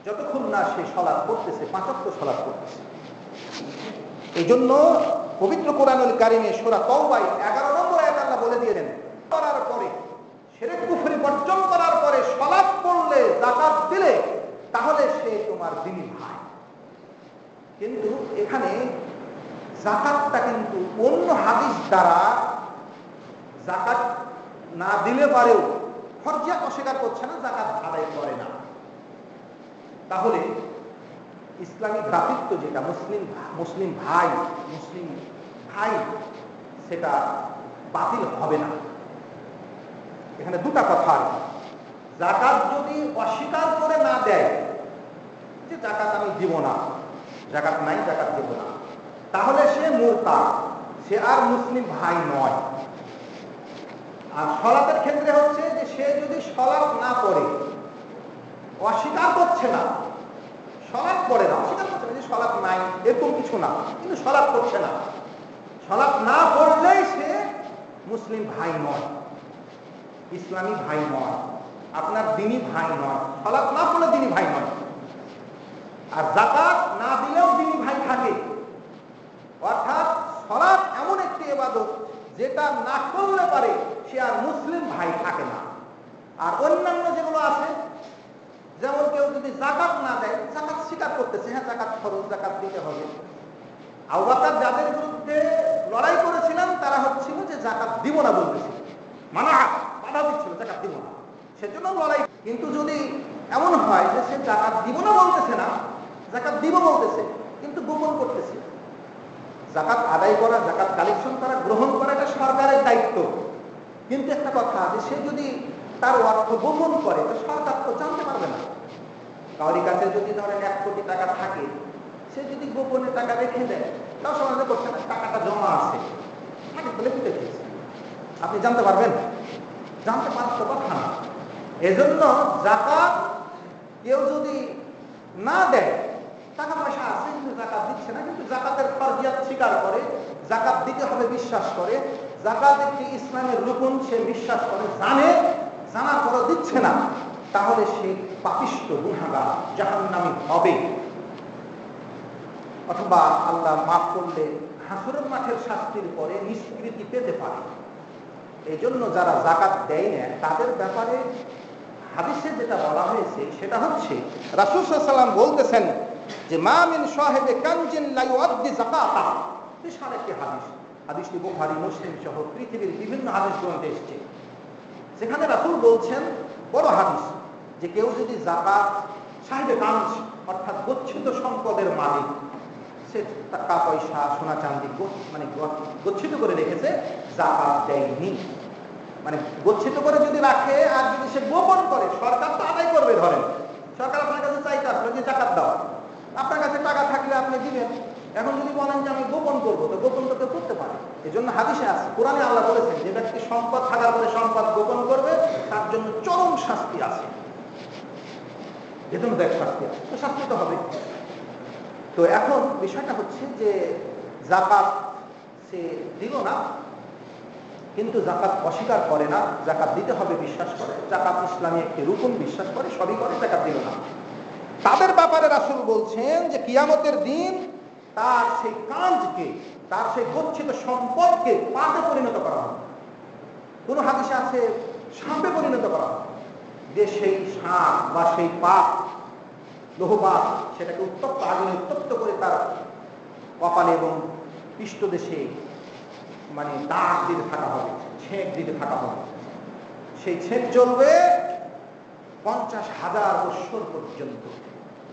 যতক্ষণ না সে সালাত পড়তেছে, 5 ওয়াক্ত সালাত পড়তেছে। এই জন্য পবিত্র কোরআনুল কারীমে সূরা তাওবায় 11 নম্বর আয়াতে আল্লাহ বলে দিয়েছেন, করার পরে, শিরক কুফরি বর্জন করার পরে সালাত পড়লে, যাকাত দিলে, তাহলে সে তোমার দ্বীনী ভাই। কিন্তু এখানে যাকাতটা কিন্তু অন্য হাদিস দ্বারা যাকাত না দিলে পারেও ফরজিয়াত অস্বীকার করছে না, যাকাত আদায় করে না। তাহলে ইসলামী ভ্রাতৃত্ব যেটা, মুসলিম ভাই সেটা বাতিল হবে না। এখানে দুটা কথা আছে। যাকাত যদি অস্বীকার করে না দেয় যে যাকাত আমি দিব না, যাকাত নাই, যাকাত দেব না, তাহলে সে মুরতাদ, সে আর মুসলিম ভাই নয়। আর সলাতের ক্ষেত্রে হচ্ছে যে সে যদি সলাত না পড়ে, অস্বীকার করছে না, সলাত পড়ে না, অস্বীকার করছে না যে সলাত নাই এরকম কিছু না, কিন্তু সলাত করছে না, সলাত না পড়লেই সে মুসলিম ভাই নয়, ইসলামী ভাই নয়, আপনার দ্বীনি ভাই নয়। সলাত না পড়লে দ্বীনি ভাই নয়। আর যাকাত না দিলেও দ্বীনি ভাই থাকে। অর্থাৎ সলাত এমন একটি ইবাদত যেটা না করলে পারে সে আর মুসলিম ভাই থাকে না। আর অন্যান্য যেগুলো আছে, যেমন কেউ যদি যাকাত না দেয়, যাকাত স্বীকার করতেছে, হ্যাঁ যাকাত ফরজ, যাকাত দিতে হবে। আবু বকর যাদের বিরুদ্ধে লড়াই করেছিলেন তারা হচ্ছিল যে যাকাত দিব না বলতেছিল, মানা বাধা দিচ্ছিল, যাকাত দিব না, সেজন্য লড়াই। কিন্তু যদি এমন হয় যে সে যাকাত দিব না বলতেছে না, যাকাত দিব বলতেছে, কিন্তু গোপন করতেছে, যাকাত আদায় করা, যাকাত কালেকশন করা, গ্রহণ করা এটা সরকারের দায়িত্ব। কিন্তু একটা কথা, যে সে যদি তার অর্থ গোপন করে তো সরকার তো জানতে পারবে না। কারোর কাছে যদি ধরেন 1 কোটি টাকা থাকে, সে যদি গোপনে টাকা রেখে দেয়, তাও সমাজে করছে না, টাকাটা জমা আছে, থাকে তো লিখে রেখেছে, আপনি জানতে পারবেন? জানতে পারতো কথা না। এজন্য যাকাত কেউ যদি না দেয়, টাকা পয়সা আছে কিন্তু যাকাত দিচ্ছে না, কিন্তু যাকাতের ফরজিয়াত স্বীকার করে, যাকাত দিতে হবে বিশ্বাস করে, যাকাত একটি ইসলামের রুকুন সে বিশ্বাস করে, জানে, জানার পরও দিচ্ছে না, তাহলে সে পাপিষ্ঠ, গুনাহগার, জাহান্নামী হবে। অথবা আল্লাহ মাফ করলে হাসরের মাঠের শাস্তির পরে নিষ্কৃতি পেতে পারে। এই জন্য যারা যাকাত দেয় না তাদের ব্যাপারে হাদিসে যেটা বলা হয়েছে সেটা হচ্ছে, রাসূল সাল্লাল্লাহু আলাইহি ওয়াসাল্লাম বলতেছেন যে মা মিন সাহিবে কানজিন লা ইউআদ্দি যাকাতা। বিশাল একটি হাদিস, হাদিসটি বুখারী, মুসলিম সহ পৃথিবীর বিভিন্ন হাদিস গ্রন্থে এসেছে, সেখানে রাসূল বলছেন, বড় হাদিস, যে কেউ যদি যাকাত, সাহিবে কানজ অর্থাৎ গচ্ছিত সম্পদের মালিক, সে টাকা পয়সা সোনা চাঁদি মানে গচ্ছিত করে রেখেছে, যাকাত দেয়নি, মানে গচ্ছিত করে যদি রাখে আর যদি সে গোপন করে, সরকার তো আদায় করবে। ধরেন সরকার আপনার কাছে চাইতে আসলো যে যাকাত দাও, আপনার কাছে টাকা থাকলে আপনি দিবেন, এখন যদি বলেন যে আমি গোপন করবো, তো গোপন তো কেউ করতে পারে। এই জন্য হাদিসে আছে, কোরআনে আল্লাহ বলেছেন যে ব্যক্তি সম্পদ থাকার পরে সম্পদ গোপন করবে তার জন্য চরম শাস্তি আছে, বেতন দেয় শাস্তি আছে, তো শাস্তি তো হবে। তো এখন বিষয়টা হচ্ছে যে যাকাত সে দিল না, কিন্তু যাকাত অস্বীকার করে না, যাকাত দিতে হবে বিশ্বাস করে, যাকাত ইসলামী একটি রুকুন বিশ্বাস করে, সবই করে, যাকাত দিল না, তাদের ব্যাপারে রাসূল বলছেন যে কিয়ামতের দিন তার সেই কাঁধকে, তার সেই গচ্ছিত সম্পদকে পাপে পরিণত করা হবে। কোন হাদিসে আছে সাপে পরিণত করা হবে, যে সেই সাপ বা সেই পাপ, লোহপাত, সেটাকে উত্তপ্ত আগুনে উত্তপ্ত করে তার কপালে এবং পৃষ্ঠদেশে মানে দাগ দিতে থাকা হবে, ছেঁক দিতে থাকা হবে। সেই ছেঁক চলবে 50,000 বৎসর পর্যন্ত।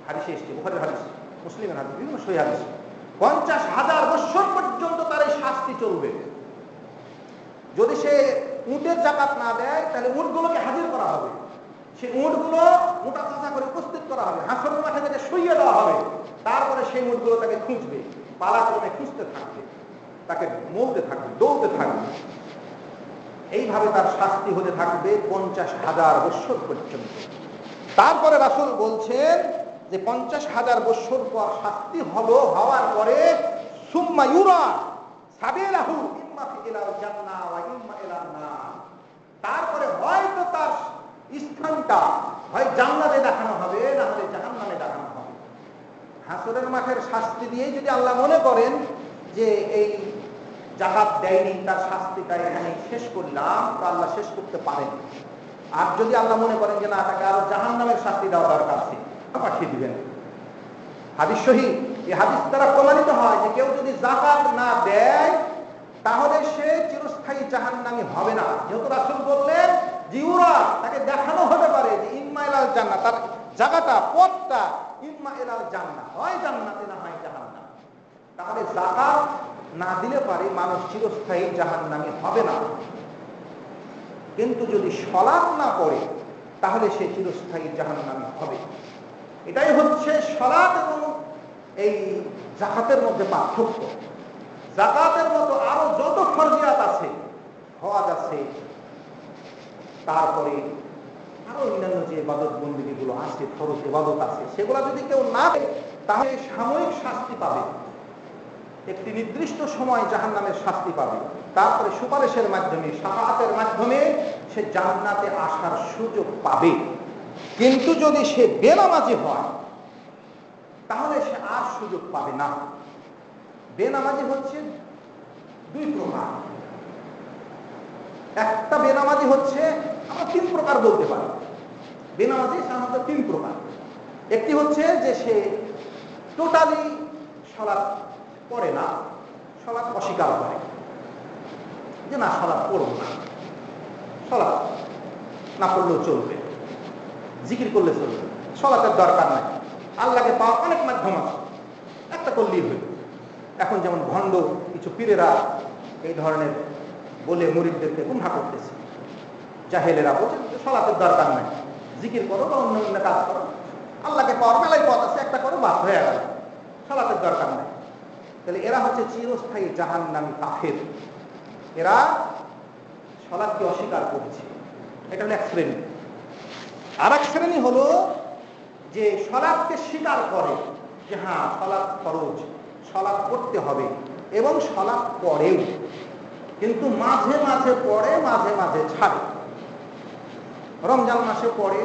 হাদিসে এসেছে, বুখারীর হাদিস, মুসলিমের হাদিস, বিভিন্ন সহিহ হাদিস, 50,000 বৎসর পর্যন্ত তার এই শাস্তি চলবে। যদি সে উটের যাকাত না দেয় তাহলে উটগুলোকে হাজির করা হবে, সেই উটগুলো মোটা তাজা করে প্রস্তুত করা হবে, হাসরের মাঠে তাকে শুইয়ে দেওয়া হবে, তারপরে সেই উটগুলো তাকে খুঁজবে, পালাক্রমে খুঁজতে থাকবে, তাকে মরতে থাকবে, দৌড়তে থাকবে, এইভাবে তার শাস্তি হতে থাকবে 50,000 বৎসর পর্যন্ত। তারপরে রাসূল বলছেন যে 50,000 বৎসর পর শাস্তি হওয়ার পরে সুম্মা ইউরা সাবিলাহু ইম্মা ইলাল জান্নাহ ওয়া ইম্মা ইলান নার, তারপরে হয়তো তার স্থানটা হয় জান্নাতে দেখানো হবে, না হলে জাহান্নামে দেখানো হবে। হাসরের মাঠের শাস্তি দিয়ে যদি আল্লাহ মনে করেন যে এই যাকাত দেয়নি, তার শাস্তিটা এখানে শেষ করলাম, তো আল্লাহ শেষ করতে পারেন। আর যদি আল্লাহ মনে করেন যে না, তাকে আরো জাহান্নামের শাস্তি দেওয়া দরকার আছে, পাঠিয়ে দিবেন। হাদিস সহিহ, এই হাদিস দ্বারা প্রমাণিত হয় যে কেউ যদি যাকাত না দেয় তাহলে সে চিরস্থায়ী জাহান্নামী হবে না, যেহেতু রাসূল বললেন জিউরা, তাকে দেখানো হতে পারে যে ইম্মা ইলাল জান্নাহ, তার জায়গাটা, পথটা ইম্মা ইলাল জান্নাহ, হয় জান্নাতে না হয় জাহান্নাম। তাহলে যাকাত না দিলে পারে মানুষ চিরস্থায়ী জাহান্নামী হবে না, কিন্তু যদি সালাত না পড়ে তাহলে সে চিরস্থায়ী জাহান্নামী হবে। এটাই হচ্ছে সালাত এবং এই যাকাতের মধ্যে পার্থক্য। যাকাতের মতো আরো যত ফরজিয়াত আছে, হজ আছে, তারপরে আরো অন্যান্য যে ইবাদত বন্দেগীগুলো আছে, ফরজ ইবাদত আছে, সেগুলো যদি কেউ না দেয় তাহলে সাময়িক শাস্তি পাবে, একটি নির্দিষ্ট সময় জাহান্নামের শাস্তি পাবে, তারপরে সুপারিশের মাধ্যমে, শাফাআতের মাধ্যমে সে জান্নাতে আসার সুযোগ পাবে। কিন্তু যদি সে বেনামাজি হয় তাহলে সে আর সুযোগ পাবে না। বেনামাজি হচ্ছে দুই প্রকার। একটা বেনামাজি হচ্ছে, আমরা তিন প্রকার বলতে পারি। বেনামাজি সাধারণত তিন প্রকার। একটি হচ্ছে যে সে টোটালি সালাত পড়ে না, সালাত অস্বীকার করে, যে না সালাত পড়ব না, সালাত না পড়লেও চলবে, জিকির করলে চলবে, সালাতের দরকার নাই, আল্লাহকে পাওয়ার অনেক মাধ্যম আছে, একটা করলেই হইল। এখন যেমন ভণ্ড কিছু পীরেরা এই ধরনের বলে মুরিদদেরকে গুমরা করতেছে। জাহেলেরা বলছে সালাতের দরকার নাই, জিকির করো বা অন্য অন্য কাজ করো, আল্লাহকে পাওয়ার মেলাই পথ আছে, একটা করো বাদ হয়ে গেল, সালাতের দরকার নাই। তাহলে এরা হচ্ছে চিরস্থায়ী জাহান্নামী কাফের। এরা সালাতকে অস্বীকার করেছে, এটা হলো এক শ্রেণী। আর এক শ্রেণী হলো যে সালাতকে স্বীকার করে, যে হ্যাঁ সালাত ফরজ, সালাত পড়তে হবে, এবং সালাত পড়েও, কিন্তু মাঝে মাঝে পড়ে, মাঝে মাঝে ছাড়ে। রমজান মাসে পড়ে,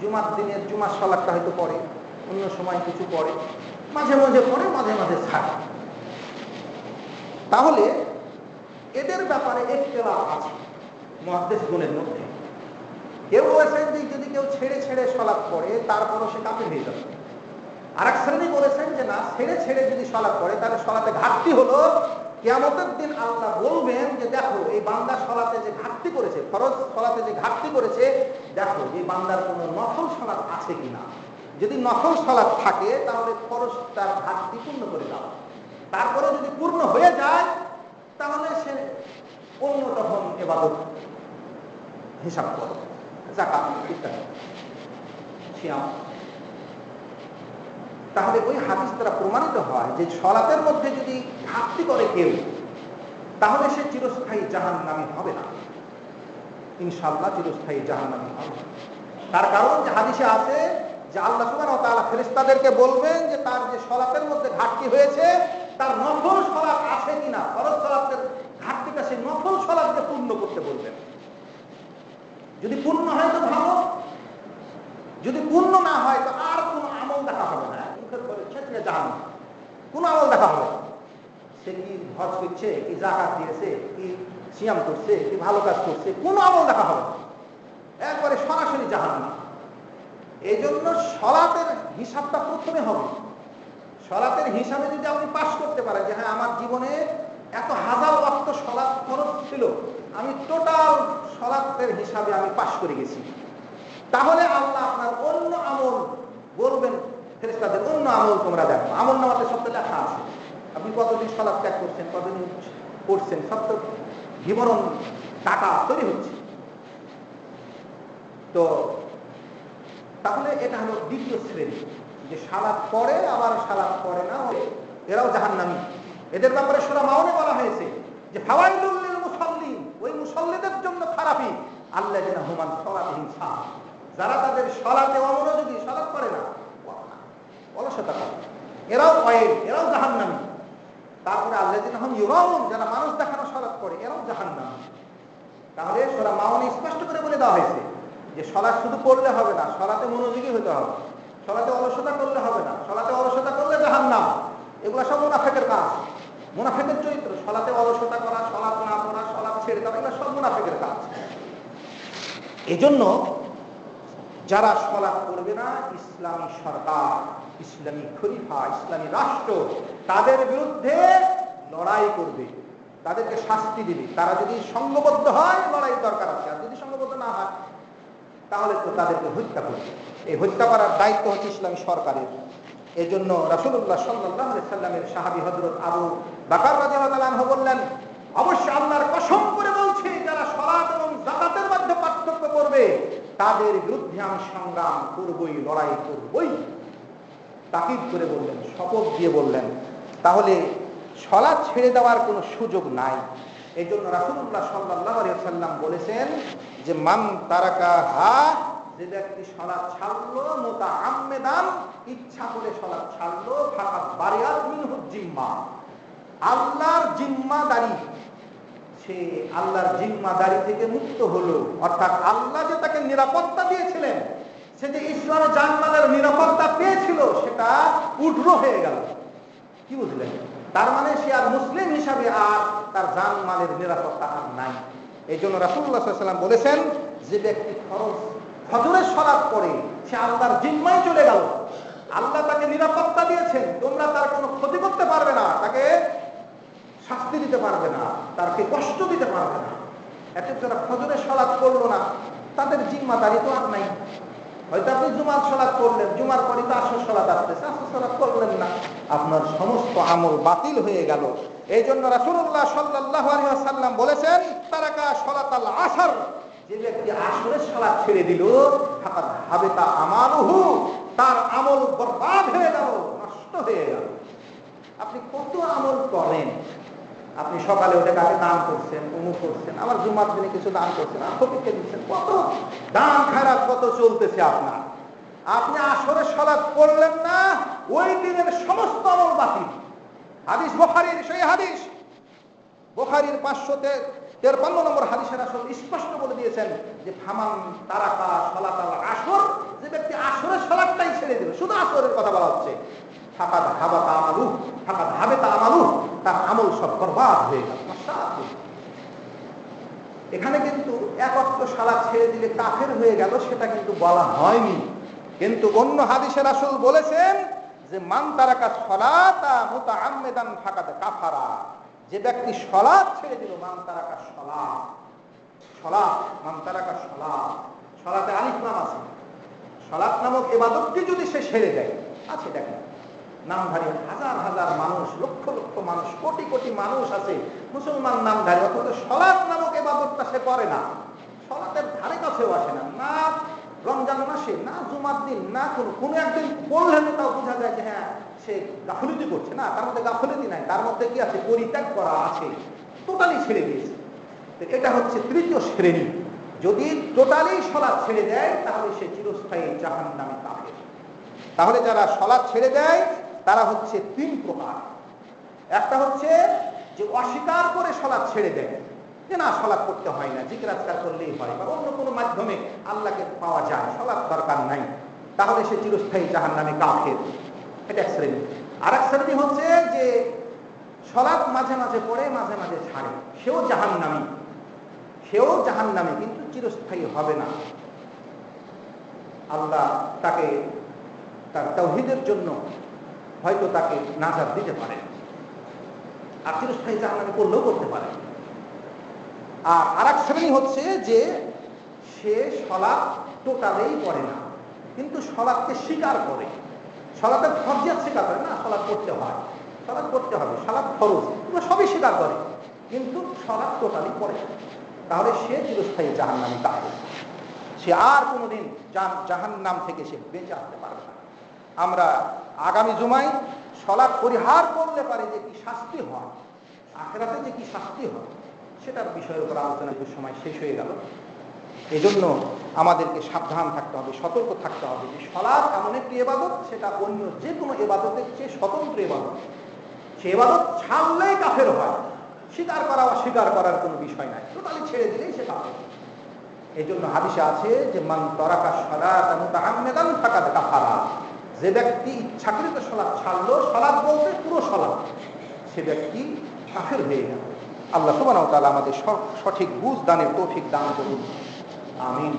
জুমার দিনের জুমার সালাতটা হয়তো পড়ে, অন্য সময় কিছু পড়ে, মাঝে মাঝে পড়ে, মাঝে মাঝে ছাড়ে। তাহলে এদের ব্যাপারে ইখতিলাফ আছে মুহাদ্দিসগণের মধ্যে। কেউ বলেছেন যে যদি কেউ ছেড়ে ছেড়ে সালাত পড়ে তারপরও সে কাফের হয়ে যাবে। আর এক শ্রেণী বলেছেন যে না, ছেড়ে ছেড়ে যদি সালাত পড়ে তাহলে সালাতে ঘাটতি হলো, কিয়ামতের দিন আল্লাহ বলবেন যে দেখো এই বান্দা সালাতে যে ঘাটতি করেছে, ফরজ সালাতে যে ঘাটতি করেছে, দেখো এই বান্দার কোনো নফল সালাত আছে কিনা, যদি নফল সালাত থাকে তাহলে ফরজ তার ঘাটতি পূর্ণ করে দাও, তারপরে যদি পূর্ণ হয়ে যায় তাহলে সে অন্য তখন ইবাদত হিসাব করো, যাকাত ইত্যাদি, সিয়াম। তাহলে ওই হাদিস দ্বারা প্রমাণিত হয় যে সালাতের মধ্যে যদি ঘাটতি করে কেউ তাহলে সে চিরস্থায়ী জাহান্নামী হবে না, ইনশাআল্লাহ চিরস্থায়ী জাহান্নামী হবে। তার কারণ যে হাদিসে আছে যে আল্লাহ সুবহানাহু ওয়া তাআলা ফেরেশতাদেরকে বলবেন যে তার যে সালাতের মধ্যে ঘাটতি হয়েছে তার নফল সালাত আছে কিনা, ফরজ সালাতের ঘাটতিটা সে নফল সালাতকে পূর্ণ করতে বলবেন। যদি পূর্ণ হয় তো ভালো, যদি পূর্ণ না হয় তো আর কোনো আমল দেখা হবে না, মুখের পরে ছেঁচড়ে জাহান্নাম, কোনো আমল দেখা হবে না। সে কি হজ করছে, কি যাকাত দিয়েছে, কি সিয়াম করছে, কি ভালো কাজ করছে, কোনো আমল দেখা হবে না, একবারে সরাসরি জাহান্নাম। এই জন্য সালাতের হিসাবটা প্রথমে হবে। সালাতের হিসাবে যদি আপনি পাশ করতে পারেন যে হ্যাঁ আমার জীবনে এত হাজার ওয়াক্ত সালাত ফরজ ছিল, আমি টোটাল সালাতের হিসাবে আমি পাশ করে গেছি, তাহলে আল্লাহ আপনার অন্য আমল বলবেন ফেরেশতাদের, অন্য আমল তোমরা দেখো, আমল নামাতে সব তো লেখা আছে, আপনি কতদিন সালাত ত্যাগ করছেন, কতদিন করছেন, সব তো বিবরণ ডাটা তৈরি হচ্ছে। তো তাহলে এটা হলো দ্বিতীয় শ্রেণী, যে সালাত পড়ে আবার সালাত পড়ে না, এরাও জাহান্নামী। এদের ব্যাপারে সূরা মাউনে বলা হয়েছে যে ফাওয়াইলুল লিল মুসাল্লিন, ওই মুসাল্লিদের জন্য খারাপই, আল্লাযিনা হুম আন সালাতিহিম সাহুন, যারা তাদের সালাতে অমনোযোগী, সালাত পড়ে না, অলসতা করে, এরাও ওয়াইল, এরাও জাহান্নামী। তারপরে আল্লাযিনা হুম ইউরাউন, যারা মানুষ দেখানো সালাত করে, এরাও জাহান্নামী। তাহলে সূরা মাউনে স্পষ্ট করে বলে দেওয়া হয়েছে যে সালাত শুধু পড়লে হবে না, সালাতে মনোযোগী হতে হবে, সালাতে অলসতা করলে হবে না, সালাতে অলসতা করলে জাহান্নাম। এগুলা সব মুনাফিকের কাজ, মুনাফিকের চরিত্র, সালাতে অলসতা করা, সালাত না পড়া, সালাত ছেড়ে দেওয়া, এগুলো সব মুনাফিকের কাজ। এজন্য যারা সালাত পড়বে না, ইসলামী সরকার, ইসলামী খলিফা, ইসলামী রাষ্ট্র তাদের বিরুদ্ধে লড়াই করবে, তাদেরকে শাস্তি দিবে। তারা যদি সংঘবদ্ধ হয় লড়াই দরকার আছে, আর যদি সংঘবদ্ধ না হয় তাহলে তো তাদেরকে হত্যা করবে। এই হত্যা করার দায়িত্ব হচ্ছে ইসলামী সরকারের। এজন্য রাসূলুল্লাহ সাল্লাল্লাহু আলাইহি সাল্লামের সাহাবী হযরত আবু বকর রাদিয়াল্লাহু আনহু বললেন, অবশ্যই আল্লাহর কসম করে বলছি, যারা সালাত এবং যাকাতের মধ্যে পার্থক্য করবে তাদের বিরুদ্ধে আমি সংগ্রাম করবই, লড়াই করবই। তাকিদ করে বললেন, শপথ দিয়ে বললেন। তাহলে সালাত ছেড়ে দেওয়ার কোনো সুযোগ নাই। এই জন্য রাসূলুল্লাহ সাল্লাল্লাহু আলাইহি ওয়াসাল্লাম বলেছেন যে মান তারাকাহা, যে ব্যক্তি সালাত ছাড়লো মুতাআম্মিদান, ইচ্ছা করে সালাত ছাড়লো, ফাকাত বারিয়াত মিনহু জিম্মা, আল্লাহর জিম্মাদারি, সে আল্লাহর জিম্মাদারি থেকে মুক্ত হলো। অর্থাৎ আল্লাহ যে তাকে নিরাপত্তা দিয়েছিলেন, সে যে ইসলামের জানমালের নিরাপত্তা পেয়েছিল, সেটা উড্র হয়ে গেল। কি বুঝলেন? তার মানে সে আর মুসলিম হিসাবে আর তার জানমালের নিরাপত্তা আর নাই। এই জন্য রাসূলুল্লাহ সাল্লাল্লাহু আলাইহি ওয়াসাল্লাম বলেছেন, যে ব্যক্তি ফজরের সালাত পড়ে সে আল্লাহর জিম্মায় চলে গেল। আল্লাহ তাকে নিরাপত্তা দিয়েছেন, তোমরা তার কোনো ক্ষতি করতে পারবে না, তাকে শাস্তি দিতে পারবে না, তাকে কষ্ট দিতে পারবে না। এত যারা ফজরের সালাত করলো না, তাদের জিম্মাদারি তো আর নাই। হয়তো আপনি জুমার সালাত করলেন, জুমার পরে তো আসর সালাত আসতেছে, আসর সালাত করলেন না, আপনার সমস্ত আমল বাতিল হয়ে গেল। এই জন্য রাসূলুল্লাহ সাল্লাল্লাহু আলাইহি ওয়াসাল্লাম বলেছেন, তারাকা সালাতাল আসর, যে ব্যক্তি আসরের সালাত ছেড়ে দিল, ফাকাদ হাবিতা আমালুহু, তার আমল বরবাদ হয়ে গেল, নষ্ট হয়ে গেল। আপনি কত আমল করেন, আপনি সকালে উঠে কাকে দান করছেন, অমুক করছেন, আবার জুমার দিনে কিছু দান করছেন, ফকিরকে দিচ্ছেন, কত দান খায়রাত কত চলতেছে আপনার। আপনি আসরের সালাত করলেন না, ওই দিনের সমস্ত আমল বাতিল। হাদিস বুখারীর, সেই হাদিস বুখারীর 553 নম্বর হাদিসের আসল স্পষ্ট বলে দিয়েছেন যে ফামান তারাকা সালাতাল আসর, যে ব্যক্তি আসরের সালাতটাই ছেড়ে দিল, শুধু আসরের কথা বলা হচ্ছে, ফাকাদ হাবাতা আমালু, ফাকাদ হাবিতা আমালু, তার আমল সব বরবাদ হয়ে গেল। এখানে কিন্তু এক ওয়াক্ত সালাত ছেড়ে দিলে কাফের হয়ে গেল, সেটা কিন্তু বলা হয়নি। কিন্তু অন্য হাদিসে রাসূল বলেছেন যে মান তারাকা সালাতা মুতাআম্মিদান ফাকাদ কাফারা, যে ব্যক্তি সালাত ছেড়ে দিল, মান তারাকা সালাত, সালাত মান তারাকা সালাত, সালাতে আলিফ লাম আছে, সালাত নামক ইবাদতটি যদি সে ছেড়ে দেয়, আছে দেখেন নামধারী হাজার হাজার মানুষ, লক্ষ লক্ষ মানুষ, কোটি কোটি মানুষ আছে মুসলমান নামধারী, অথচ সালাত নামক ইবাদতটা সে করে না, সালাতের ধারে কাছেও আসে না, না রমজান মাসে, না জুমার দিন, না কোনো একদিন পড়লেন, তাও বোঝা যায় যে হ্যাঁ সে গাফিলতি করছে। না, তার মধ্যে গাফিলতি নাই, তার মধ্যে কি আছে, পরিত্যাগ করা আছে, টোটালি ছেড়ে দিয়েছে। এটা হচ্ছে তৃতীয় শ্রেণী। যদি টোটালি সালাত ছেড়ে দেয়, তাহলে সে চিরস্থায়ী জাহান্নামে কাফের। তাহলে যারা সালাত ছেড়ে দেয় তারা হচ্ছে তিন প্রকার। একটা হচ্ছে যে অস্বীকার করে সালাত ছেড়ে দেয়, যে না সালাত করতে হয় না, জিকির আজকার করলেই হয়, বা অন্য কোনো মাধ্যমে আল্লাহকে পাওয়া যায়, সালাত দরকার নাই, তাহলে সে চিরস্থায়ী জাহান্নামে কাফের। এটা এক শ্রেণী। আর এক শ্রেণী হচ্ছে যে সালাত মাঝে মাঝে পড়ে, মাঝে মাঝে ছাড়ে, সেও জাহান্নামী, সেও জাহান্নামী, কিন্তু চিরস্থায়ী হবে না। আল্লাহ তাকে তার তাওহীদের জন্য হয়তো তাকে নাজাত দিতে পারে, আর চিরস্থায়ী জাহান্নামে করলেও করতে পারে। আর আরেক শ্রেণী হচ্ছে যে সে সালাত টোটালেই পড়ে না, কিন্তু সালাতকে স্বীকার করে, সালাতের ফরজিয়াত স্বীকার করে, না সালাত করতে হয়, সালাত করতে হবে, সালাত ফরজ, এগুলো সবই স্বীকার করে, কিন্তু সালাত টোটালি পড়ে না। তাহলে সে চিরস্থায়ী জাহান্নামে কাফের, সে আর কোনোদিন জাহান্নাম থেকে সে বেঁচে আসতে পারবে না। আমরা আগামী জুমায় সালাত পরিহার করলে পারে যে কি শাস্তি হয়, আখিরাতে যে কি শাস্তি হয়, সেটার বিষয়ের উপর আলোচনা সময় শেষ হয়ে গেল। এই জন্য আমাদেরকে সাবধান থাকতে হবে, সতর্ক থাকতে হবে যে সালাত এমন একটি ইবাদত, সেটা অন্য যে কোনো ইবাদতের চেয়ে স্বতন্ত্র ইবাদত। সে ইবাদত ছাড়লেই কাফের হয়, স্বীকার করা অস্বীকার করার কোনো বিষয় নাই, টোটালি ছেড়ে দিলেই সে কাফের। এই জন্য হাদিসে আছে যে মান তারাকা সালাতা মুতাআম্মিদান ফাকাদ কাফারা, যে ব্যক্তি ইচ্ছাকৃত সালাত ছাড়লো, সালাত বলতে পুরো সালাত, সে ব্যক্তি কাফের হয়ে গেল। আল্লাহ সুবহানাহু ওয়া তাআলা আমাদের সঠিক বুঝ দানের তৌফিক দান করুন, আমিন।